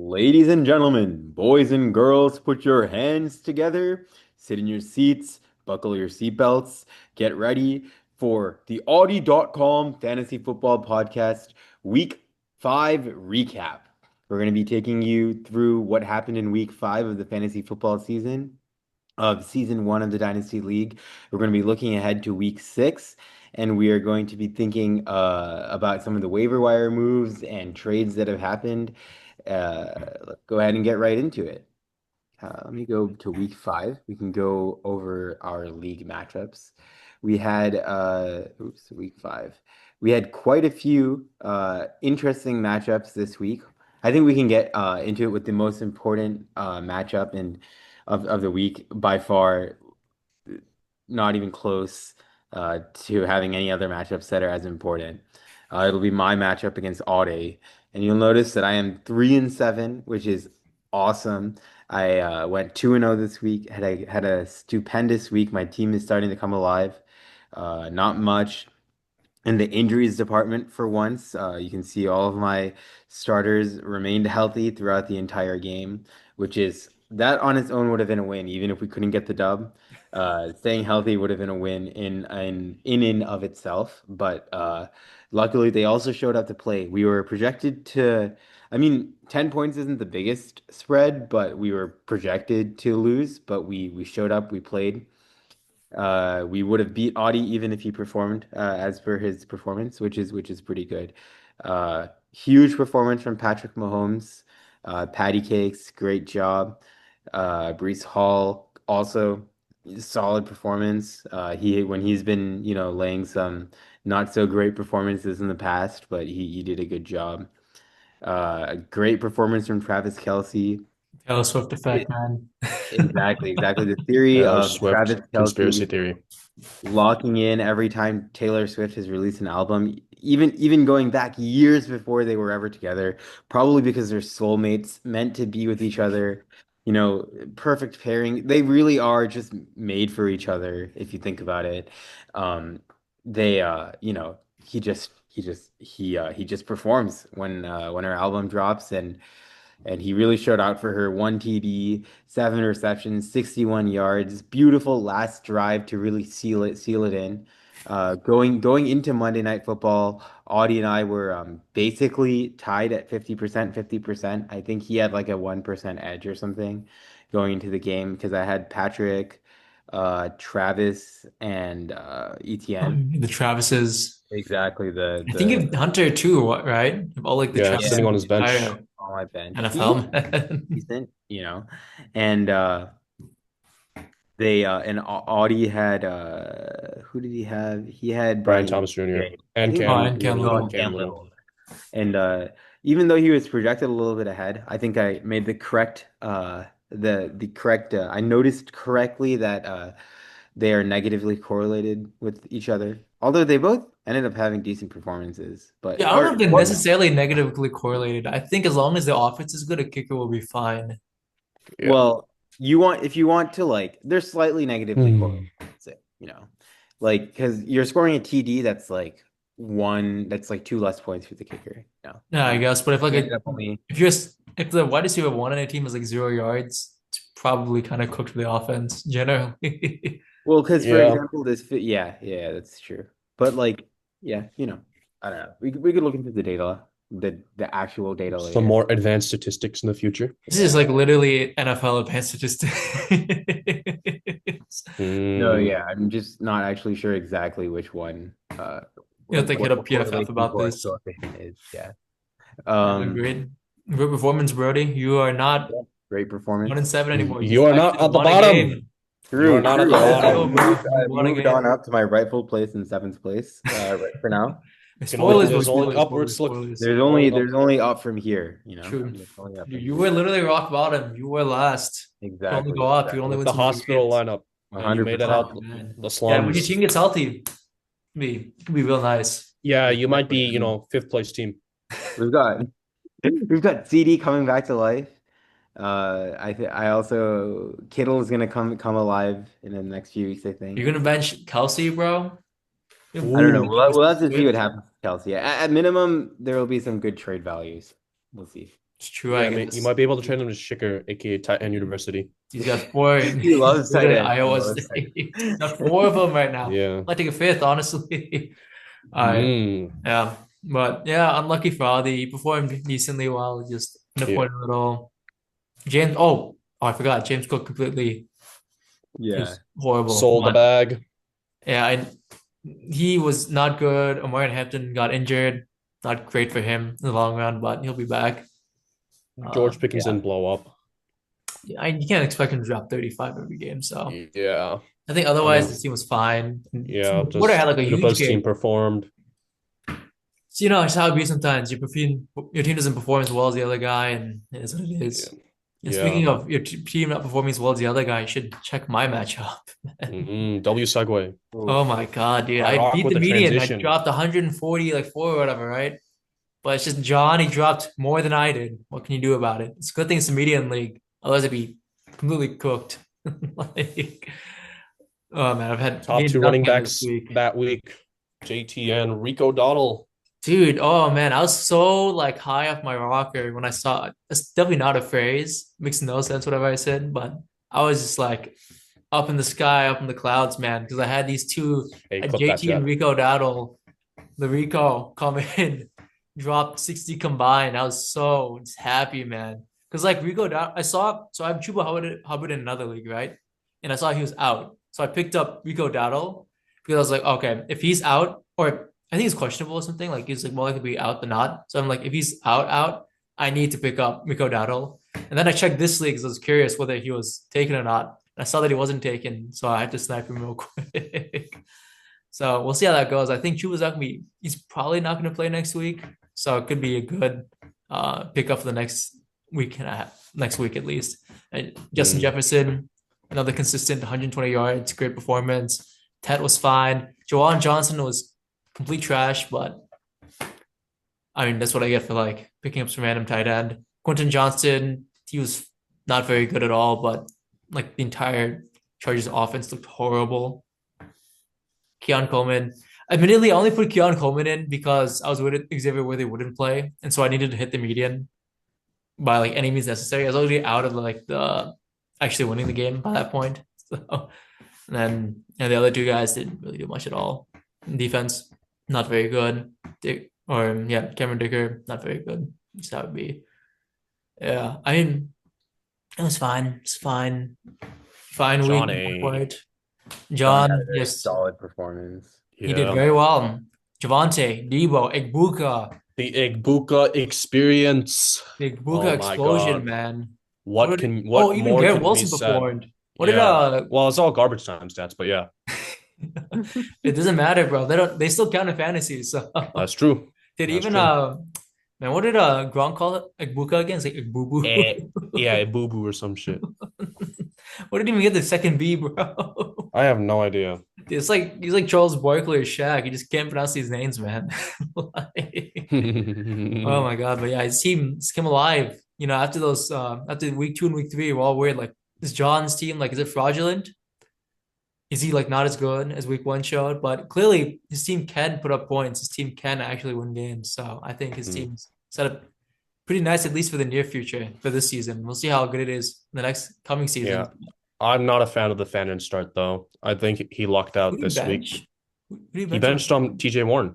Ladies and gentlemen, boys and girls, put your hands together, sit in your seats, buckle your seatbelts, get ready for the Audi.com Fantasy Football Podcast Week 5 recap. We're going to be taking you through what happened in Week 5 of the fantasy football season, of Season 1 of the Dynasty League. We're going to be looking ahead to Week 6, and we are going to be thinking about some of the waiver wire moves and trades that have happened. Let's go ahead and get right into it. Let me go to Week 5. We can go over our league matchups. We had, Week 5. We had quite a few interesting matchups this week. I think we can get into it with the most important matchup of the week by far, not even close to having any other matchups that are as important. It'll be my matchup against Aude, and you'll notice that I am 3-7, which is awesome. I went 2-0 this week. Had a stupendous week. My team is starting to come alive. Not much in the injuries department for once. You can see all of my starters remained healthy throughout the entire game, which is that on its own would have been a win, even if we couldn't get the dub. Staying healthy would have been a win in and of itself. But luckily, they also showed up to play. We were projected to, I mean, 10 points isn't the biggest spread, but we were projected to lose. But we showed up, we played. We would have beat Audi even if he performed as per his performance, which is pretty good. Huge performance from Patrick Mahomes. Patty Cakes, great job. Brees Hall also solid performance. He when he's been laying some not so great performances in the past, but he did a good job. A great performance from Travis Kelce. Taylor Swift effect, man. Exactly. The theory Taylor of Swift Travis conspiracy Kelce theory. locking in every time Taylor Swift has released an album, even going back years before they were ever together, probably because they're soulmates, meant to be with each other, perfect pairing. They really are just made for each other, if you think about it. They he just performs when her album drops, and he really showed out for her. 1 TD, 7 receptions, 61 yards. Beautiful last drive to really seal it in. Going into Monday Night Football, Audie and I were basically tied at 50%, 50%. I think he had like a 1% edge or something going into the game because I had Patrick, Travis, and ETN. The Travises. Exactly. The I think the of Hunter too, right? Of all like the Yeah, Yeah, sitting Travises on in his the bench. entire on my bench. NFL, man. Decent, and they and Audie had who did he have? He had Brian Brian. Thomas Jr. Yeah, I and think Oh, Cam and Cam Little. oh, Little. and Cam Cam Little. Little. And even though he was projected a little bit ahead, I think I made the correct the correct I noticed correctly that they are negatively correlated with each other. Although they both ended up having decent performances, but Yeah, I don't know or if they're what necessarily negatively correlated. I think as long as the offense is good, a kicker will be fine. Yeah. well, if you want to like they're slightly negatively correlated, Hmm. I'd say, like because you're scoring a TD that's like two less points for the kicker. Yeah, I You guess. But if like ended a up only if you're if the wide receiver one on a team is like 0 yards, it's probably kind of cooked for the offense generally. well, because for Yeah. example, yeah, that's true. But like, yeah, I don't know. We could look into the data, the actual data Some later. more advanced statistics in the future. This is Yeah. like literally NFL advanced statistics. No, Hmm. yeah, I'm just not actually sure exactly which one, You have to hit what the up PFF correlation about this. coefficient is. Yeah. Yeah, but Um, great. Great performance, Brody. You are not yeah, great one and performance. seven anymore. You You just are not actually at the won a bottom. game. You are True, not at true. the Let's I've go, bottom. moved bro. You I've won a moved on game. up to my rightful place in seventh place, right for now. You can only Spoilers, bro. there's only Spoilers, upward spoilers, slope. spoilers. There's only up from here, True. There's only up from You here. were literally rock bottom. You were last. You can only Exactly, go up. You can only exactly. With win the some more hospital games. lineup, and you made it 100%. Oh out man. the Yeah, when your slums. team gets healthy, it can be real nice. Yeah, you might Exactly. be, I mean, fifth place team. we've got we've got CD coming back to life. I also Kittle is gonna come alive in the next few weeks, I You're think. gonna bench Kelsey, bro. You're I don't know. Ooh. We'll have to see what Swift. happens with Kelsey. At minimum, there will be some good trade values. We'll see. It's true, I guess. You might be able to trade him to Shicker, aka Tight End University. He's got four. He loves tight end. Iowa State. He's got four of them right now. Yeah. I'd take a fifth, honestly. All right. Yeah. But yeah, unlucky for Adi. He performed decently well, just disappointed a little. James, I forgot. James Cook completely just horrible. Sold the bag. Yeah, he was not good. Omarion Hampton got injured. Not great for him in the long run, but he'll be back. George Pickens didn't blow up. Yeah, you can't expect him to drop 35 every game. So Yeah. I think otherwise this team was fine. Yeah, Porter had like a huge best game. team performed. So it's how it be sometimes. Your team doesn't perform as well as the other guy, and it is what it is. And speaking of your team not performing as well as the other guy, you should check my matchup. W segue. Oh my God, dude. I beat the median. I dropped 140, like 4 or whatever, right? But it's just John, he dropped more than I did. What can you do about it? It's a good thing it's the median league. Otherwise, I'd be completely cooked. Oh man, I've had top 2 running backs that week. JTN, Rico Dowdle. Dude, oh man, I was so like high off my rocker when I saw it. It's definitely not a phrase. Makes no sense, whatever I said, but I was just like up in the sky, up in the clouds, man, because I had these two, JT and Rico Dowdle. The Rico come in, dropped 60 combined. I was so just happy, man. Because like Rico Dowdle, I have Chuba Hubbard in another league, right? And I saw he was out. So I picked up Rico Dowdle because I was like, okay, if he's out, or I think he's questionable or something, like he's like more likely to be out than not. So I'm like, if he's out, I need to pick up Rico Dowdle. And then I checked this league because I was curious whether he was taken or not. And I saw that he wasn't taken, so I had to snipe him real quick. So we'll see how that goes. I think Chuba's not gonna he's probably not gonna play next week. So it could be a good pickup for the next week and a half, next week at least. And Justin Jefferson, another consistent 120 yards, great performance. Ted was fine. Jawan Johnson was complete trash, but I mean, that's what I get for like picking up some random tight end. Quentin Johnston, he was not very good at all, but like the entire Chargers offense looked horrible. Keon Coleman. Admittedly, I only put Keon Coleman in because I was with Xavier where they wouldn't play. And so I needed to hit the median by like any means necessary. I was already out of like the actually winning the game by that point. So and then the other two guys didn't really do much at all. Defense, not very good. Cameron Dicker, not very good. So that would be. Yeah, I mean, it was fine. It's fine. Fine week. John, yes, solid performance. He did very well. Javante, Debo, Egbuka. The Egbuka experience. The Egbuka explosion, man. Even Garrett Wilson performed. Well, it's all garbage time stats, but yeah. It doesn't matter, bro. They still count in fantasy, so that's true. What did Gronk call it? Egbuka again? It's like Egbubu. Egbubu or some shit. What did he even get the second B, bro? I have no idea. It's like he's like Charles Barkley or Shaq. He just can't pronounce these names, man. Oh my God. But yeah, his team came alive. After those after week 2 and week 3, we're all weird. Like, is John's team, like, is it fraudulent? Is he like not as good as week 1 showed? But clearly his team can put up points. His team can actually win games. So I think his team's set up pretty nice, at least for the near future, for this season. We'll see how good it is in the next coming season. Yeah. I'm not a fan of the Fannin start, though. I think he lucked out this week. He benched TJ Warren,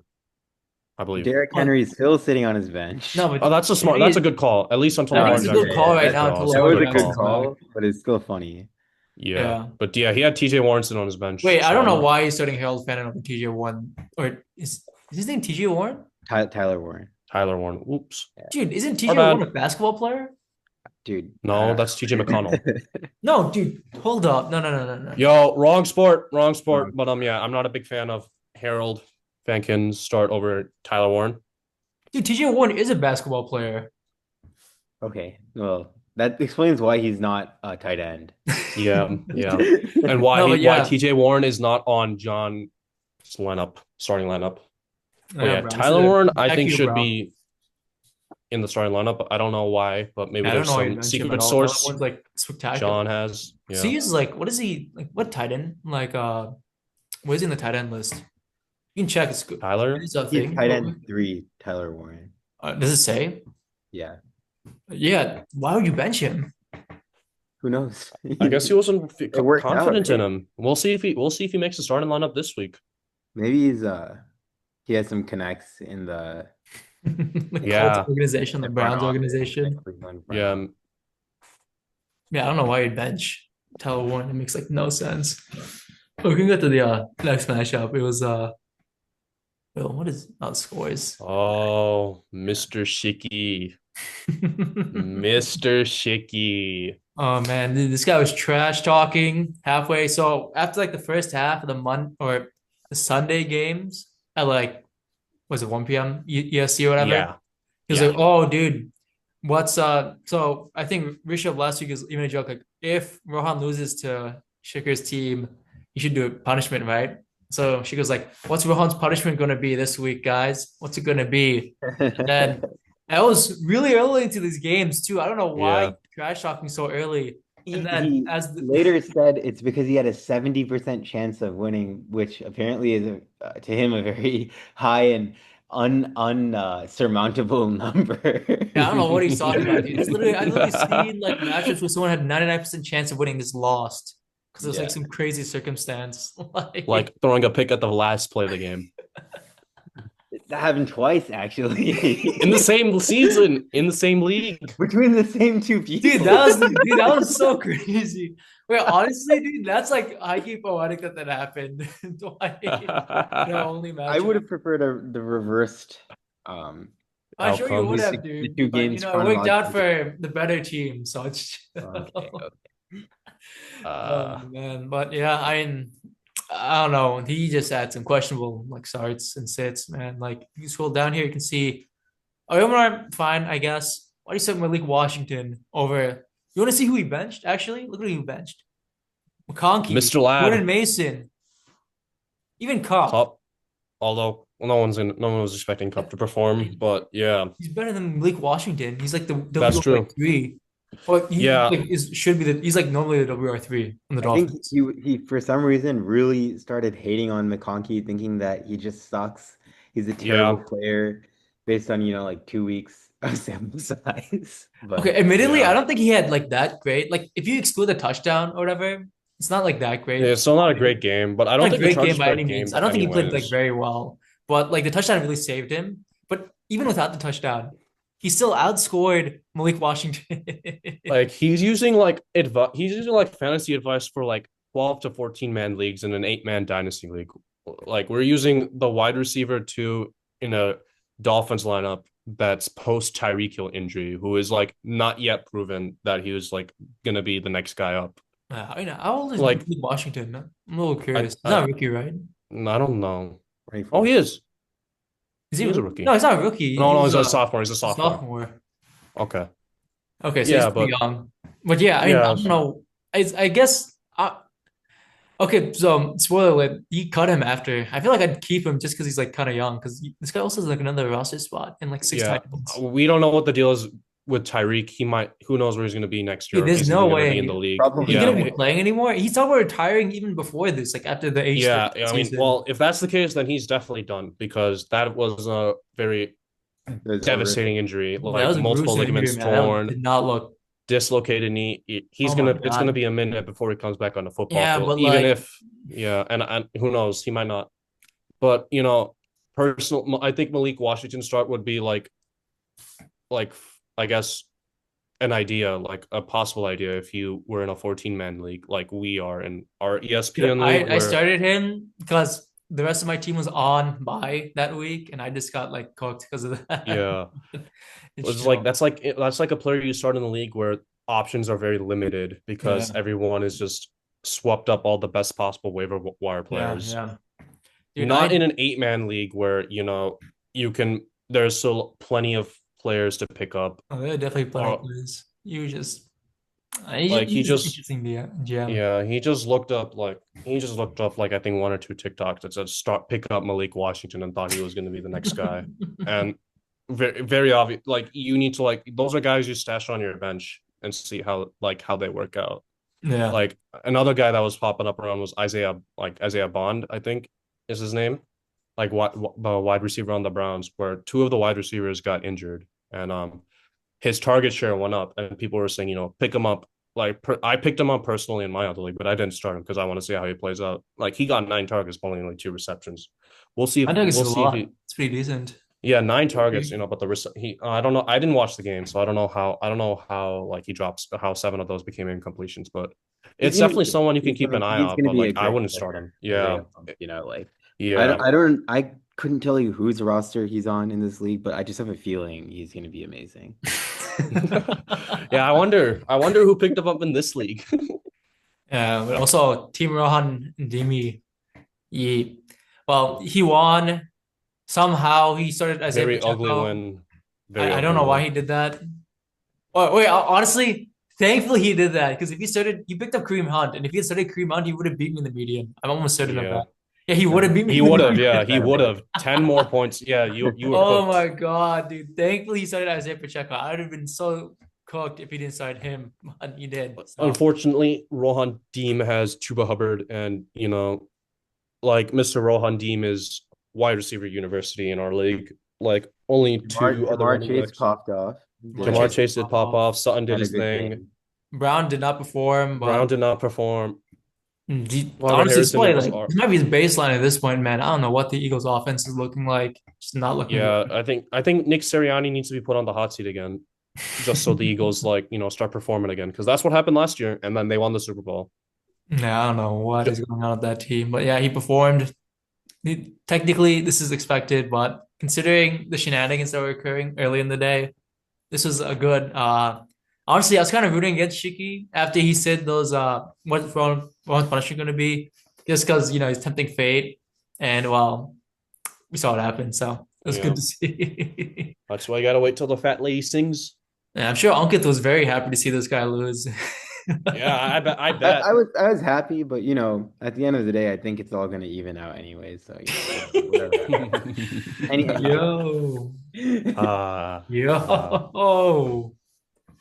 I believe. Derrick Henry's still sitting on his bench. No, but that's a good call. At least until Warren's a good call right now. That was a good call, but it's still funny. Yeah. But yeah, he had TJ Warren sitting on his bench. Wait, I don't know why he's starting Harold Fannin over TJ Warren. Or is his name TJ Warren? Tyler Warren. Tyler Warren. Oops. Dude, isn't TJ Warren a basketball player? Dude. No, that's TJ McConnell. No, dude, hold up. No. Yo, wrong sport. But I'm not a big fan of Harold Fankin's start over Tyler Warren. Dude, TJ Warren is a basketball player. Okay, well, that explains why he's not a tight end. Yeah. And why TJ Warren is not on John's starting lineup. Tyler Warren, I think, should be in the starting lineup. I don't know why, but maybe there's some secret source like spectacular. John has. Yeah. So he's like, what is he like? What tight end? Like, where's he in the tight end list? You can check. It's good. Tyler. He's tight end 3. Tyler Warren. Does it say? Yeah. Yeah, why would you bench him? Who knows? I guess he wasn't It worked out, confident in right? him. We'll see if he makes the starting lineup this week. Maybe he has some connects in the The Colts Yeah, organization, the front Browns office, in the organization. Cleveland front yeah. office. Yeah, I don't know why you'd bench Tyler Warren. It makes like no sense. Oh, we can get to the next matchup. It was what is scores? Oh, Mr. Shicky. Mr. Shicky. Oh man, dude, this guy was trash talking halfway. So after like the first half of the month or the Sunday games at like was it 1 p.m. ESC or whatever? Yeah, He was yeah, like, "Oh, dude, what's so I think Rishabh last week is even a joke like if Rohan loses to Shikar's team, he should do a punishment, right? So she goes like, "What's Rohan's punishment gonna be this week, guys? What's it gonna be?" And then I was really early into these games too. I don't know why yeah. trash talking so early. And then He as the later said it's because he had a 70% chance of winning, which apparently is to him a very high and surmountable number. yeah, I don't know what he's talking about, dude. I literally seen like matchups where someone had 99% chance of winning just lost because it was like Yeah. some crazy circumstance. Like Like throwing a pick at the last play of the game. That happened twice, In the actually, same season, in the same league. between the same two dude, people. that was so crazy. Wait, honestly, dude, that's like high key poetic that happened twice in our only I would matchup. have preferred the reversed, um, I'm sure you would Outcomes. have, the dude, two but games it worked out chronologically. for the better team, so it's Okay. oh uh, man. But yeah, I don't know. He just had some questionable like starts and sits, man. Like you scroll down here, you can see Omar, fine, I guess. Why do you say Malik Washington over? You want to see who he benched? Actually, look at who he benched: McConkey, Mr. Jordan Ladd, Mason, even Cup. Cup. Although no one was expecting Cup to perform, but yeah, He's better than Malik Washington. He's like the that's WR true. three. Or he Yeah, like is should be the he's like normally the WR three on the I think Dolphins. he for some reason really started hating on McConkey, thinking that he just sucks. He's a terrible yeah, player based on, like 2 weeks of sample size. Okay, But admittedly, I yeah. don't think he had like that great. Like if you exclude the touchdown or whatever, it's not like that Yeah, great. it's still not a great game, but I don't Not a think the great game Chargers by played any a game means. I don't think he played like anyways. very well, but like the touchdown really saved him. But even without the touchdown, he still outscored Malik Washington. Like he's using like fantasy advice for like 12 to 14 man leagues in an 8-man dynasty league. Like we're using the wide receiver two in a Dolphins lineup that's post Tyreek Hill injury, who is like not yet proven that he was like gonna be the next guy up. How old is Like Malik Washington? I'm a little I curious. He's I, not a rookie, right? I don't know. Oh, 24. he is. Is he? He is a No, rookie. he's not a rookie. No, He's he's a sophomore. He's a a sophomore. sophomore. Okay. Okay, so he's Yeah, pretty but young. But yeah, I yeah, don't know. I guess. Okay, so spoiler alert, you cut him after. I feel like I'd keep him just because he's like kind of young. Because this guy also has like another roster spot in like six yeah. tight ends. We don't know what the deal is with Tyreek. He might. Who knows where he's going to be next year, Dude, or if there's he's no even going to be in the way. league. Is he Probably gonna Yeah, be not. playing anymore? He's talking about retiring even before this, like after the age yeah. 30 I mean, season. well, if that's the case, then he's definitely done because that was a very It was devastating horrific. injury, That like was a multiple gruesome injury, ligaments man. That torn, did not look. dislocated knee. Oh my It's gonna God. be a minute before he comes back on the football Yeah, field. but Even like, if, yeah, and who knows, he might not. But personal, I think Malik Washington start would be like I guess an idea, like a possible idea, if you were in a 14-man league, like we are in our dude, ESPN league, I where started him because the rest of my team was on bye that week, and I just got like cooked because of that. yeah, It's it's like chill. that's like a player you start in the league where options are very limited because Yeah, everyone is just swept up all the best possible waiver wire yeah, players. yeah. Dude, Not in an 8-man league where you can. There's still plenty of players to pick up. they're definitely plenty of Or players. like he He's an just interesting GM. Yeah, he just looked up like I think one or two TikToks that said start pick up Malik Washington and thought he was going to be the next guy. And very very obvious, like you need to like those are guys you stash on your bench and see how they work out. Yeah. Like another guy that was popping up around was Isaiah Bond, I think is his name. Like the wide receiver on the Browns, where two of the wide receivers got injured, and his target share went up, and people were saying, pick him up. Like I picked him up personally in my other league, but I didn't start him because I want to see how he plays out. Like he got 9 targets, but only 2 receptions. We'll see if I think it's we'll a see if lot. he It's pretty decent. yeah, 9 targets, but he I don't know. I didn't watch the game, so I don't know how like he drops how 7 of those became incompletions, but He's it's gonna definitely someone you can keep an eye he's on, gonna but be a like I great wouldn't start player. him. Yeah. Like Yeah. I couldn't tell you whose roster he's on in this league, but I just have a feeling he's gonna be amazing. Yeah, I wonder who picked him up in this league. Yeah, but also Team Rohan Dimi, he won. Somehow he started Isaiah Very ugly Pacheco. win. Very I don't ugly know why win. he did that. Oh, wait, honestly, thankfully he did that because if he picked up Kareem Hunt, and if he had started Kareem Hunt, he would have beat me in the median. I'm almost certain of that. Yeah. Yeah, he would have beat me He in the would have, median. yeah, he would have. 10 more points. Yeah, you were Oh cooked. my God, dude. Thankfully he started Isaiah Pacheco. I would have been so cooked if he didn't start him, but he did. So Unfortunately, Rohan Deem has Chuba Hubbard, and like Mr. Rohan Deem is wide receiver university in our league. Like only two other Jamar running Chase backs. popped off. Jamar Jamar Chase did Chase did pop pop off. off. Sutton did Had a his good thing. game. Brown did not perform, Brown but did not perform. Robert honestly, it's Harrison did probably his like art. this might be his baseline at this point, man. I don't know what the Eagles' offense is looking like. Just not looking Yeah, good. I think Nick Sirianni needs to be put on the hot seat again, just so the Eagles start performing again, because that's what happened last year, and then they won the Super Bowl. Yeah, I don't know what is going on with that team, but yeah, he performed. Technically, this is expected, but considering the shenanigans that were occurring early in the day, this was a good. Honestly, I was kind of rooting against Shiki after he said those. What punishment going to be? Just because he's tempting fate, and well, we saw what happened, so it was good Yeah, to see. that's why you gotta wait till the fat lady sings. And I'm sure Ankith was very happy to see this guy lose. Yeah, I bet. I I, bet. I was I was happy, but at the end of the day, I think it's all gonna even out anyway. So whatever. Anything. Yo, uh, uh, yo.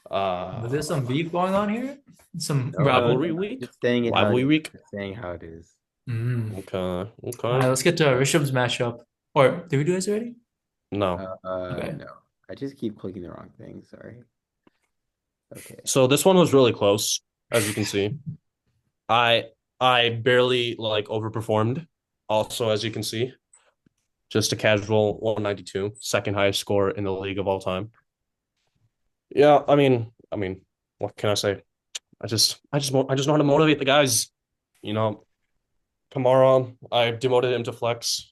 Was there uh, some beef going on here? Some No, rivalry rivalry? week. just saying it how it Rivalry is. week. Just saying how it is. Mm. Okay. All Okay. right, let's get to Rishabh's matchup. Or did we do this already? No. Okay. No. I just keep clicking the wrong thing. Sorry. Okay. So this one was really close, as you can see. I I barely overperformed. Also, as you can see, just a casual 192, second highest score in the league of all time. Yeah, I mean, what can I say? I just know how to motivate the guys. You know, Kamara, I demoted him to flex,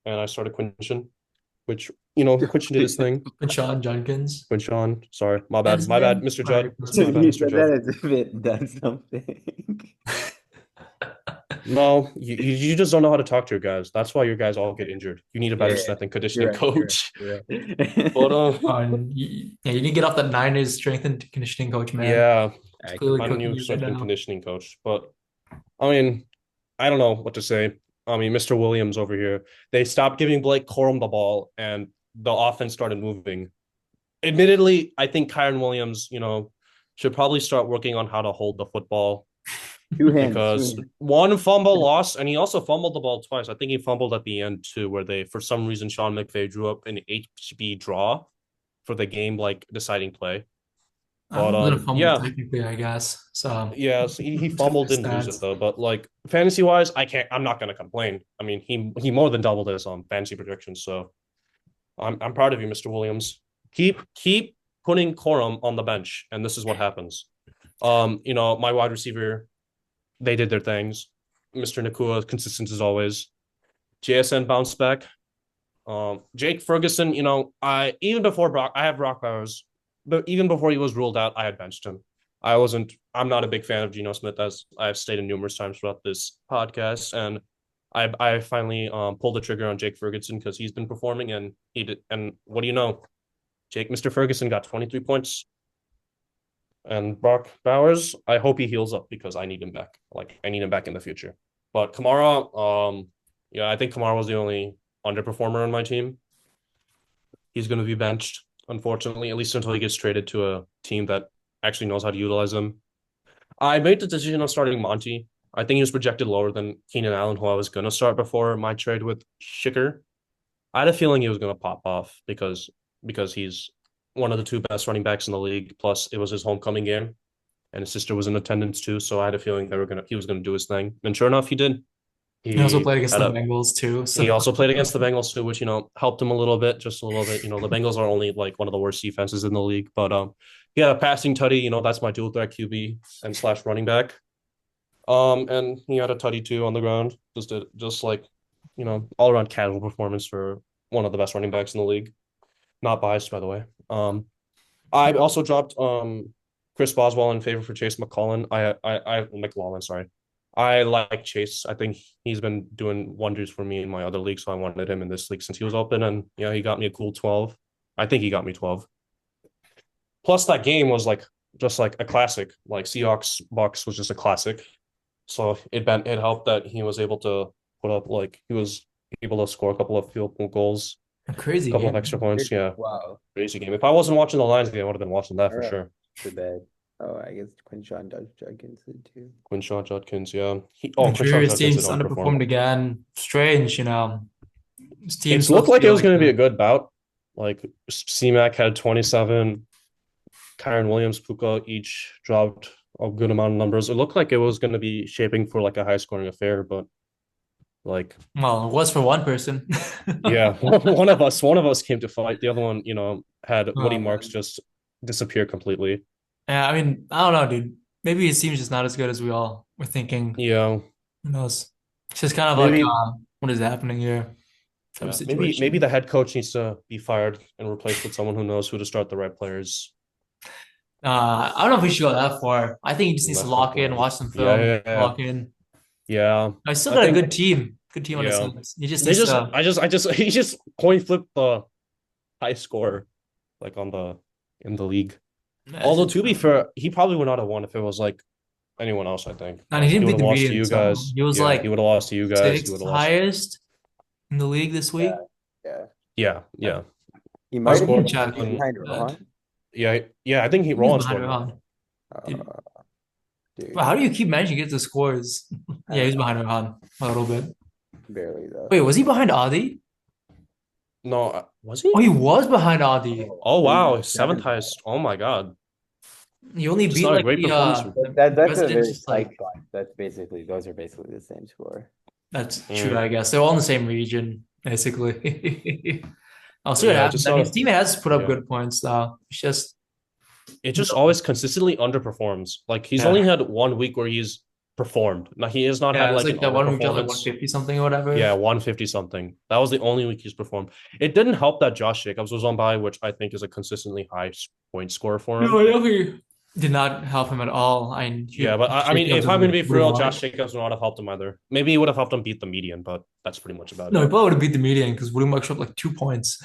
and I started Quinchin, which Quinchin did his thing. And Sean Jenkins. Quinchin, sorry, That's my bad, him. Mr. All right, Judd, that's my fine. bad, You Mr. said that Judd. as if it done something. No, you just don't know how to talk to your guys. That's why your guys all get injured. You need a better Yeah, strength and you're conditioning right. coach. You're But right. Yeah, you need to get off that Niners strength and conditioning coach, man. yeah, It's I clearly my completely. cooking new you right strength and now. conditioning coach. But I mean, I don't know what to say. I mean, Mr. Williams over here, they stopped giving Blake Corum the ball, and the offense started moving. Admittedly, I think Kyron Williams, should probably start working on how to hold the football, Two hands. because one fumble loss, and he also fumbled the ball twice. I think he fumbled at the end too, where for some reason, Sean McVay drew up an HB draw for the game, deciding play. But I'm gonna fumble yeah, technically, I guess. So yeah, so he check fumbled, the didn't lose it stats. though. But fantasy wise, I'm not gonna complain. I mean, he more than doubled his fantasy projections, so I'm proud of you, Mr. Williams. Keep putting Corum on the bench, and this is what happens. My wide receiver, they did their things. Mr. Nakua, consistent as always. JSN bounced back. Jake Ferguson, I even before Brock, I have Brock Bowers, but even before he was ruled out, I had benched him. I'm not a big fan of Geno Smith, as I've stated numerous times throughout this podcast, and I finally pulled the trigger on Jake Ferguson because he's been performing, and he did. And what do you know? Mr. Ferguson got 23 points, and Brock Bowers, I hope he heals up because I need him back. I need him back in the future. But Kamara, yeah, I think Kamara was the only underperformer on my team. He's going to be benched, unfortunately, at least until he gets traded to a team that actually knows how to utilize him. I made the decision of starting Monty. I think he was projected lower than Keenan Allen, who I was going to start before my trade with Schicker. I had a feeling he was going to pop off because he's one of the two best running backs in the league. Plus, it was his homecoming game, and his sister was in attendance too. So I had a feeling he was gonna do his thing, and sure enough, he did. He also He played against had the a Bengals too. he So also played against the Bengals too, which helped him a little bit, just a little bit. The Bengals are only like one of the worst defenses in the league, but yeah, passing tutty. That's my dual threat QB and slash running back. And he had a tutty too on the ground. Just like all around casual performance for one of the best running backs in the league. Not biased, by the way. I also dropped Chris Boswell in favor for Chase McCollin. I McLaughlin, sorry. I like Chase. I think he's been doing wonders for me in my other league, so I wanted him in this league since he was open, and yeah, he got me a cool 12. I think he got me 12. Plus, that game was just like a classic. Like Seahawks Bucks was just a classic. So it helped that he was able to put up he was able to score a couple of field goal goals, a crazy couple game. of extra points. Yeah, Wow. crazy game. If I wasn't watching the Lions game, I would have been watching that for sure. Too bad. Oh, I guess Quinshawn Judkins did too. Quinshon Judkins, yeah. His team's underperformed again. Strange, His team's it looked like it was going to be a good bout. Like C-Mac had 27, Kyron Williams, Puka each dropped a good amount of numbers. It looked like it was going to be shaping for a high scoring affair, but well, it was for one person. Yeah, one of us came to fight. The other one, had Woody Marks just disappear completely. Yeah, I mean, I don't know, dude. Maybe his team's just not as good as we all were thinking. Yeah, who knows? It's just kind of what is happening here? Yeah, maybe the head coach needs to be fired and replaced with someone who knows who to start the right players. I don't know if we should go that far. I think he just needs to lock in, watch some film, lock in. Yeah, I still got a good team. Good team on his hands. He just he just coin flipped the high score in the league. Although to be fair, he probably would not have won if it was anyone else. I think. And he didn't beat the lost to you guys. He was he would have lost to you guys. Sixth highest in the league this week. Yeah. He might have been behind Rohan. Yeah. I think Rohan scored. Well, how do you keep managing to get the scores? Yeah, he's behind Rohan a little bit. Barely though. Wait, was he behind Adi? No, was he? Oh, he was behind Adi. Oh wow, seventh highest. Oh my god. He only beat a great performance. That's a very slight line. Those are basically the same score. That's true, I guess. They're all in the same region, basically. I'll see what happens. His team has put up good points though. It just always consistently underperforms. He's only had 1 week where he's performed. Now he has not had that 1 week 150 something or whatever. Yeah, 150 something. That was the only week he's performed. It didn't help that Josh Jacobs was on bye, which I think is a consistently high point scorer for him. No, he did not help him at all. But I mean, if I'm going to be real, Josh Jacobs would not have helped him either. Maybe he would have helped him beat the median, but that's pretty much about it. No, he probably would have beat the median because Woody Marks up 2 points.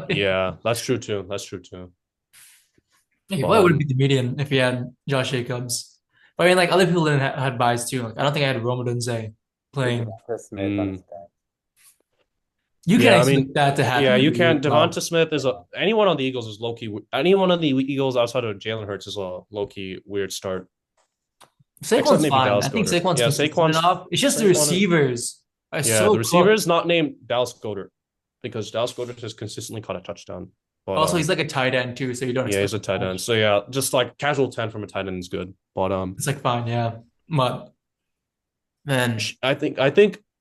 Yeah, that's true too. He probably would have beat the median if he had Josh Jacobs. But I mean, other people didn't had buys too. I don't think I had Roma Dunze playing. You can't expect that to happen. Yeah, you can't. Devonta Smith is anyone on the Eagles is low key. Anyone on the Eagles outside of Jalen Hurts is a low key weird start. Saquon's fine. I think Saquon's enough. It's just the receivers. The receivers not named Dallas Goedert because Dallas Goedert has consistently caught a touchdown. But, also, he's a tight end too, so you don't. Yeah, he's a tight end. So yeah, just casual 10 from a tight end is good. But it's fine, yeah. But man, I think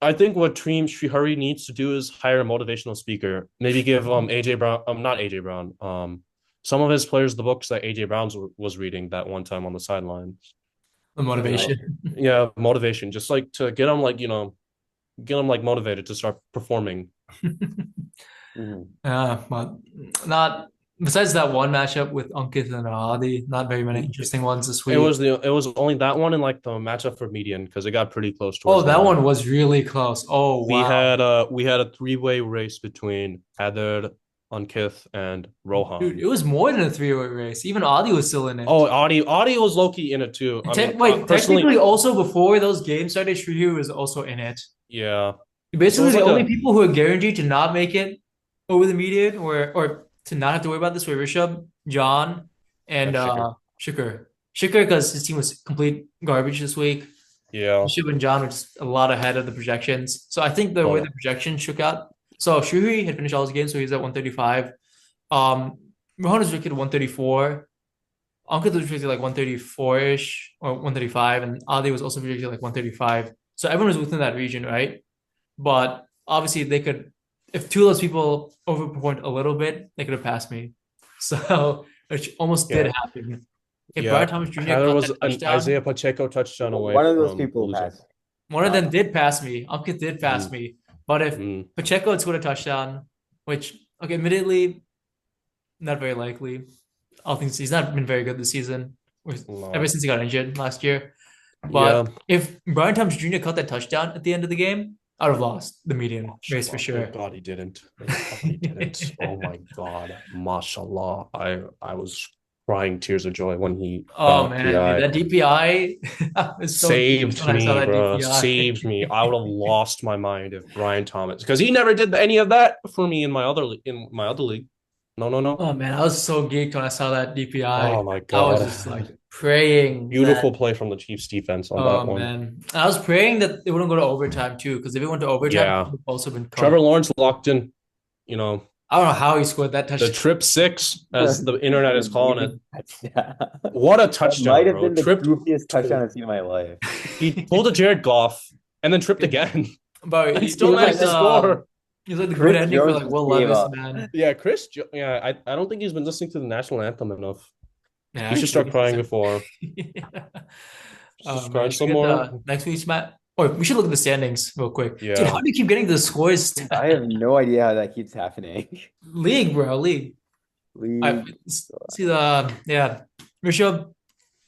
what Team Srihari needs to do is hire a motivational speaker. Maybe give AJ Brown, not AJ Brown, some of his players the books that AJ Brown was reading that one time on the sidelines. The motivation. Yeah, motivation. Just to get them motivated to start performing. But not besides that one matchup with Ankith and Adi, not very many interesting ones this week. It was only that one and the matchup for median because it got pretty close. That one was really close. Oh wow. We had a 3-way race between Haider, Ankith, and Rohan. Dude, it was more than a 3-way race. Even Adi was still in it. Oh, Adi was low-key in it too. Technically also before those games started, Shrihari was also in it. Yeah. Basically, the only people who are guaranteed to not make it over the median or to not have to worry about this were Rishabh, John, and Shikhar. Shikhar because his team was complete garbage this week. Yeah. Rishabh and John were just a lot ahead of the projections. So I think the way the projections shook out. So Shrihari had finished all his games, so he's at 135. Rohan was predicted 134. Ankith was predicted like 134-ish or 135, and Adi was also predicted like 135. So everyone was within that region, right? But obviously they could, if two of those people overperformed a little bit, they could have passed me. So which almost did Yeah. happen. If Yeah. Brian Thomas Jr. Tyler caught was that an touchdown, Isaiah Pacheco touchdown away One of those from people losing. passed. one of them did pass me. Ankith did pass Mm. me. But if Pacheco had scored a touchdown, which, okay, admittedly, not very likely. All things, he's not been very good this season, No. ever since he got injured last year. Yeah. But if Brian Thomas Jr. caught that touchdown at the end of the game, I would have lost the median race for sure. Thank God he didn't. Thank God he didn't. Oh my God. Mashallah. I was crying tears of joy when he Oh got man, PI. that DPI is so Saved when I saw me, that bro. DPI. Saved me. I would have lost my mind if Brian Thomas, because he never did any of that for me in my other league. No. Oh man, I was so geeked when I saw that DPI. Oh my I was God. just like praying Beautiful that. play from the Chiefs defense on Oh that one. man, I was praying that it wouldn't go to overtime too, because if it went to overtime, Yeah. it would have also been Trevor cut. Lawrence locked in, you know, I don't know how he scored that the touchdown. trip six, as the internet is calling it. Touchdown. What a That touchdown, might have bro. been the Tripped. goofiest touchdown I've seen in my life. He pulled a Jared Goff and then tripped again. But And he still was managed like to score. he was like the Chris good ending for Jones like Will gave Levis, up. man. Yeah, I don't think he's been listening to the national anthem enough. Yeah, He should start crying actually. before. Oh Just man, crying should we some get more. the next week's match? Or we should look at the standings real quick. Dude, Yeah. how do you keep getting the scores? I have no idea how that keeps happening. League, bro, league. All right, League. see the Rishabh,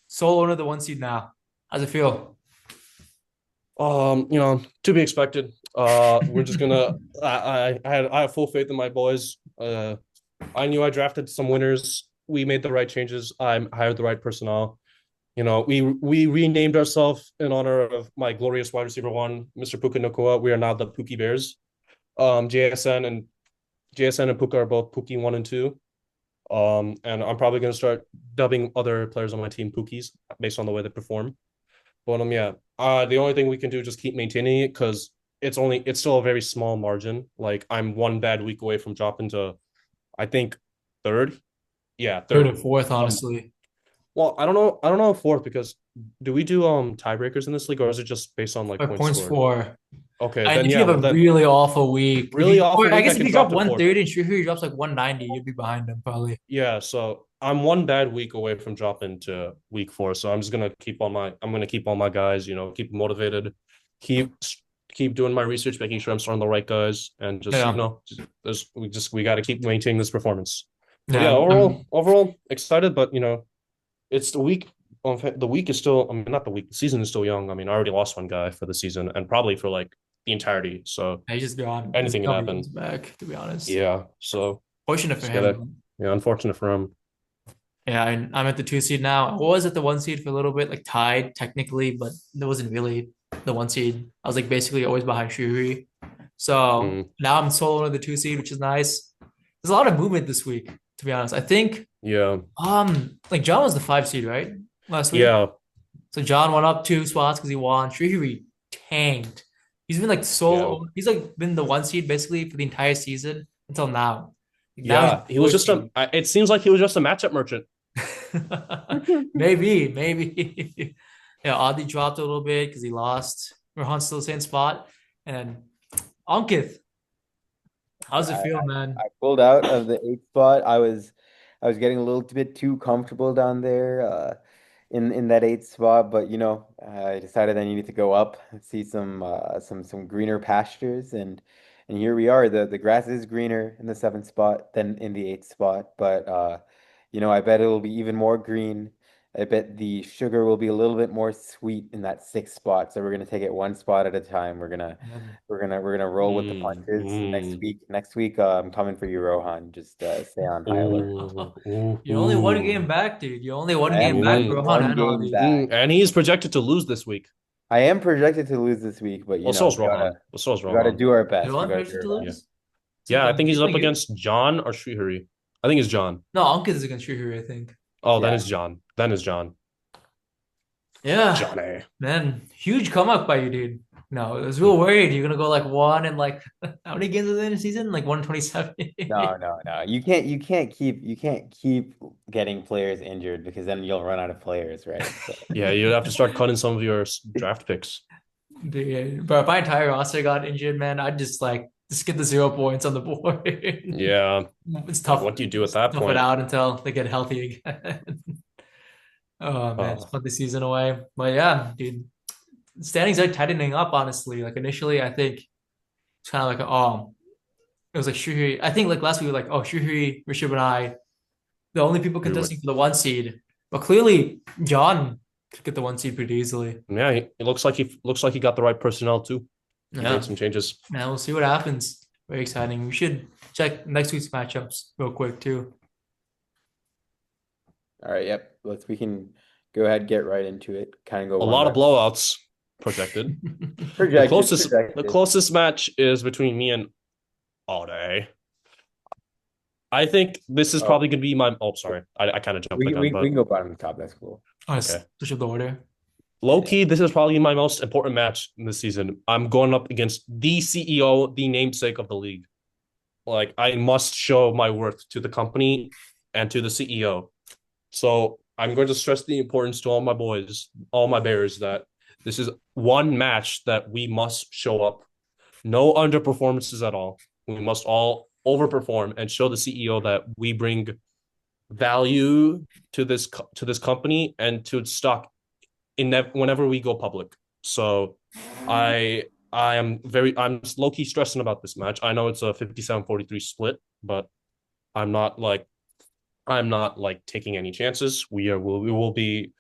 sole owner of the 1 seed now. How's it feel? To be expected. We're just gonna. I have full faith in my boys. I knew I drafted some winners. We made the right changes. I hired the right personnel. We renamed ourselves in honor of my glorious wide receiver one, Mr. Puka Nacua. We are now the Pookie Bears. JSN and Puka are both Pookie 1 and 2. And I'm probably gonna start dubbing other players on my team Pookies based on the way they perform. But the only thing we can do is just keep maintaining it, because it's still a very small margin. Like, I'm one bad week away from dropping to, I think, third. Yeah, Third third. or fourth, honestly. Well, I don't know fourth, because do we do tiebreakers in this league, or is it just based on like Points scored? for. Okay, And then if you have a really awful week, I guess if you drop 130 and Shuhu drops like 190, you'd be behind him probably. Yeah, so I'm one bad week away from dropping to week 4, so I'm just gonna keep all my guys, keep motivated, keep doing my research, making sure I'm starting the right guys, and we got to keep maintaining this performance. Yeah, overall excited, but it's the week. The week is still. I mean, not the week. The season is still young. I mean, I already lost one guy for the season, and probably for like the entirety. So he's just gone. Anything can happen. Back, to be honest. Yeah. So fortunate for him. Unfortunate for him. Yeah, and I'm at the 2 seed now. I was at the 1 seed for a little bit, like tied technically, but it wasn't really the 1 seed. I was like basically always behind Shuri. So now I'm solo in the 2 seed, which is nice. There's a lot of movement this week, to be honest. I think like John was the 5 seed, right? Last week. Yeah. So John went up 2 spots because he won. Shuri tanked. He's been like he's like been the 1 seed basically for the entire season until now. He was just it seems like he was just a matchup merchant. maybe. Yeah, Adi dropped a little bit because he lost. Rohan's still the same spot. And then Ankith. How's it feel, man? I pulled out of the 8th spot. I was getting a little bit too comfortable down there in that 8th spot, but I decided I needed to go up and see some greener pastures, and here we are. The grass is greener in the 7th spot than in the 8th spot, but I bet it'll be even more green. I bet the sugar will be a little bit more sweet in that 6th spot. So we're gonna take it one spot at a time. We're gonna roll with the punches. Next week, I'm coming for you, Rohan. Just stay on high alert. You're only 1 game back, dude. You're only 1 game back, Rohan. And he's projected to lose this week. I am projected to lose this week, but so's Rohan. We gotta do our best. Yeah, I think he's up against John or Srihari. I think it's John. No, Ankith is against Srihari, I think. Oh, that is John. Then is John. Yeah. Johnny. Man, huge comeback by you, dude. No, I was real worried. You're gonna go like one and like how many games was in the season? Like 127. No, no, no. You can't keep getting players injured because then you'll run out of players, right? So Yeah, you'd have to start cutting some of your draft picks. Dude, but if my entire roster got injured, man, I'd just get the 0 points on the board. Yeah. It's Like, tough. what do you do at Just that tough it point? out until they get healthy again. Oh man, it's Uh, put the season away. But yeah, dude, standings are tightening up, honestly. Like initially, I think it's kind of like, oh, it was like Shuhei. I think like last week, we were like, oh, Shuhei, Rishabh, and I, the only people we would. contesting for the 1 seed. But clearly, John could get the 1 seed pretty easily. Yeah, it looks like he got the right personnel too. He made Yeah, some changes. now we'll see what happens. Very exciting. We should check next week's matchups real quick too. all right, yep. We can go ahead, get right into it. Kind of go A one lot by of blowouts projected. projected. The closest match is between me and All Day. I think this is probably going to be my. Oh, sorry, I kind of jumped the gun, we but can go bottom to top. That's cool. okay. Switch up the order. Low key, this is probably my most important match in this season. I'm going up against the CEO, the namesake of the league. Like, I must show my worth to the company and to the CEO. So I'm going to stress the importance to all my boys, all my bears, that this is one match that we must show up. No underperformances at all. We must all overperform and show the CEO that we bring value to this company and to its stock whenever we go public. So I'm low key stressing about this match. I know it's a 57-43 split, but I'm not like taking any chances. We will be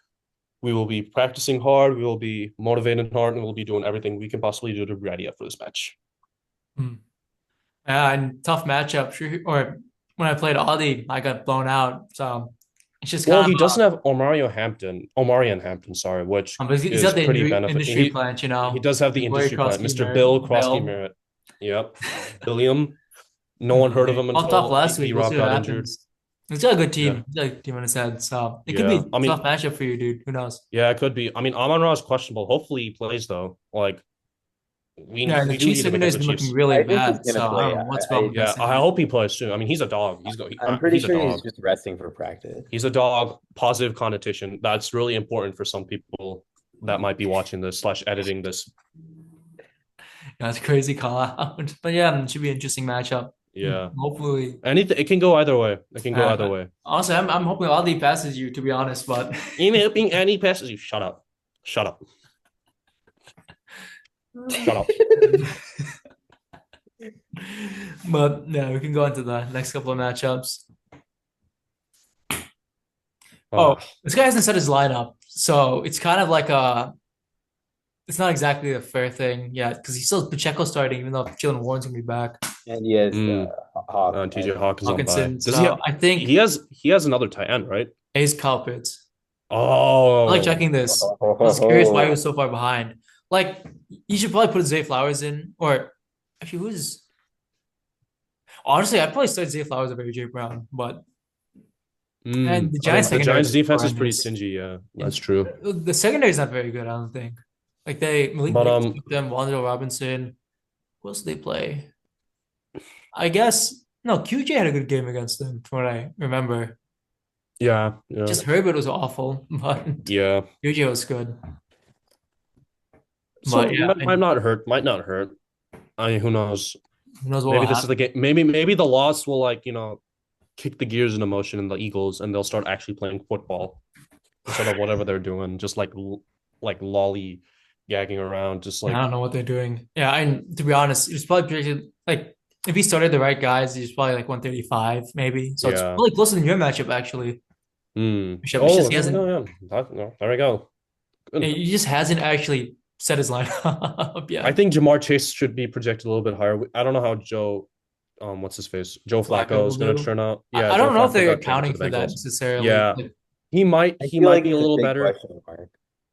practicing hard. We will be motivated hard, and we'll be doing everything we can possibly do to be ready up for this match. And tough matchup. Or when I played Audi, I got blown out. So it's just Well, kind he of doesn't have Omarion Hampton, sorry, which he's is got the pretty beneficial. industry plant, He does have the Boy industry plant, Krosky Mr. Merritt, Bill Krosky Merritt. Yep, William. No one heard of him popped off until last week. We'll Rob see what got injured. happens. He's got a good Yeah, team. He's got a good team on his head. So it could be yeah. I a tough mean, matchup for you, dude. Who knows? yeah, it could be. I mean, Amon Ra is questionable. Hopefully, he plays though. Like, Yeah, the we do Chiefs need him secondary against has the been looking Chiefs. really I think he's bad. gonna So I play. don't know what's wrong with that Yeah, I secondary. hope he plays too. I mean, he's a dog. I'm pretty He's a sure he's dog. just resting for practice. He's a dog. Positive connotation. That's really important for some people that might be watching this / editing this. Yeah, it's a crazy call out. But yeah, it should be an interesting matchup. Yeah. Hopefully. Anything. It can go either way. It can go either way. Also, I'm hoping Aldi passes you, to be honest, but Even hoping any passes you. Shut up. Shut up. Shut up. But yeah, we can go into the next couple of matchups. Oh, this guy hasn't set his lineup, so it's kind of like it's not exactly a fair thing yet because he still has Pacheco starting, even though Jalen Warren's gonna be back. And he has TJ Hawkins on bye. Hawkinson. So I think he has another tight end, right? Ace Kyle Pitts. Oh, I like checking this. I was curious why he was so far behind. Like, you should probably put Zay Flowers in, or actually, who's honestly, I'd probably start Zay Flowers over AJ Brown, but and the Giants defense is pretty stingy. Yeah, that's true. The secondary is not very good, I don't think. Like Malik Nix took them, Wanderell Robinson. Who else did they play? I guess no, QJ had a good game against them, from what I remember. Yeah. Just Herbert was awful, but yeah, QJ was good. So but yeah, might not hurt. I mean, who knows? Who knows what maybe this happen? Is the game. Maybe the loss will kick the gears into motion in the Eagles, and they'll start actually playing football instead of whatever they're doing, just like lolly gagging around, just like I don't know what they're doing. Yeah, and to be honest, it was probably predicted like if he started the right guys, he's probably like 135 maybe. So it's probably closer than your matchup actually. There we go. He just hasn't actually set his lineup yet. I think Jamar Chase should be projected a little bit higher. I don't know how Joe Flacco is going to turn out. Yeah, I don't know if they're accounting for that necessarily. Yeah, he might be a little better.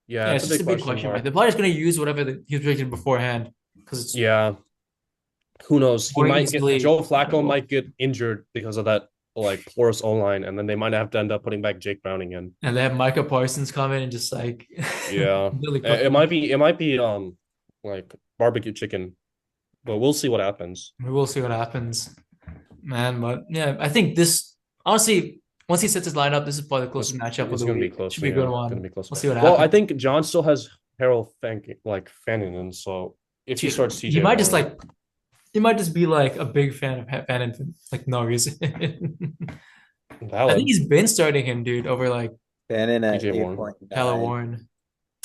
Yeah, it's just a big question mark. They're probably just going to use whatever he projected beforehand. Who knows? Joe Flacco might get injured because of that porous O-line, and then they might have to end up putting back Jake Browning in. And they have Micah Parsons come in and just it might be like barbecue chicken. But we'll see what happens. We will see what happens, man. But yeah, I think this honestly, once he sets his lineup, this is probably the closest matchup of It's the gonna be week. close. Should be a good Yeah, gonna one. be close. We'll see what Well, I happens. think John still has Harold Fanning, and so if he starts He TJ might just Warren, like he might just be like a big fan of Fannin for like no reason. I think valid he's been starting him, dude, over like Fannin at TJ Warren. Tyler 8.9. Warren.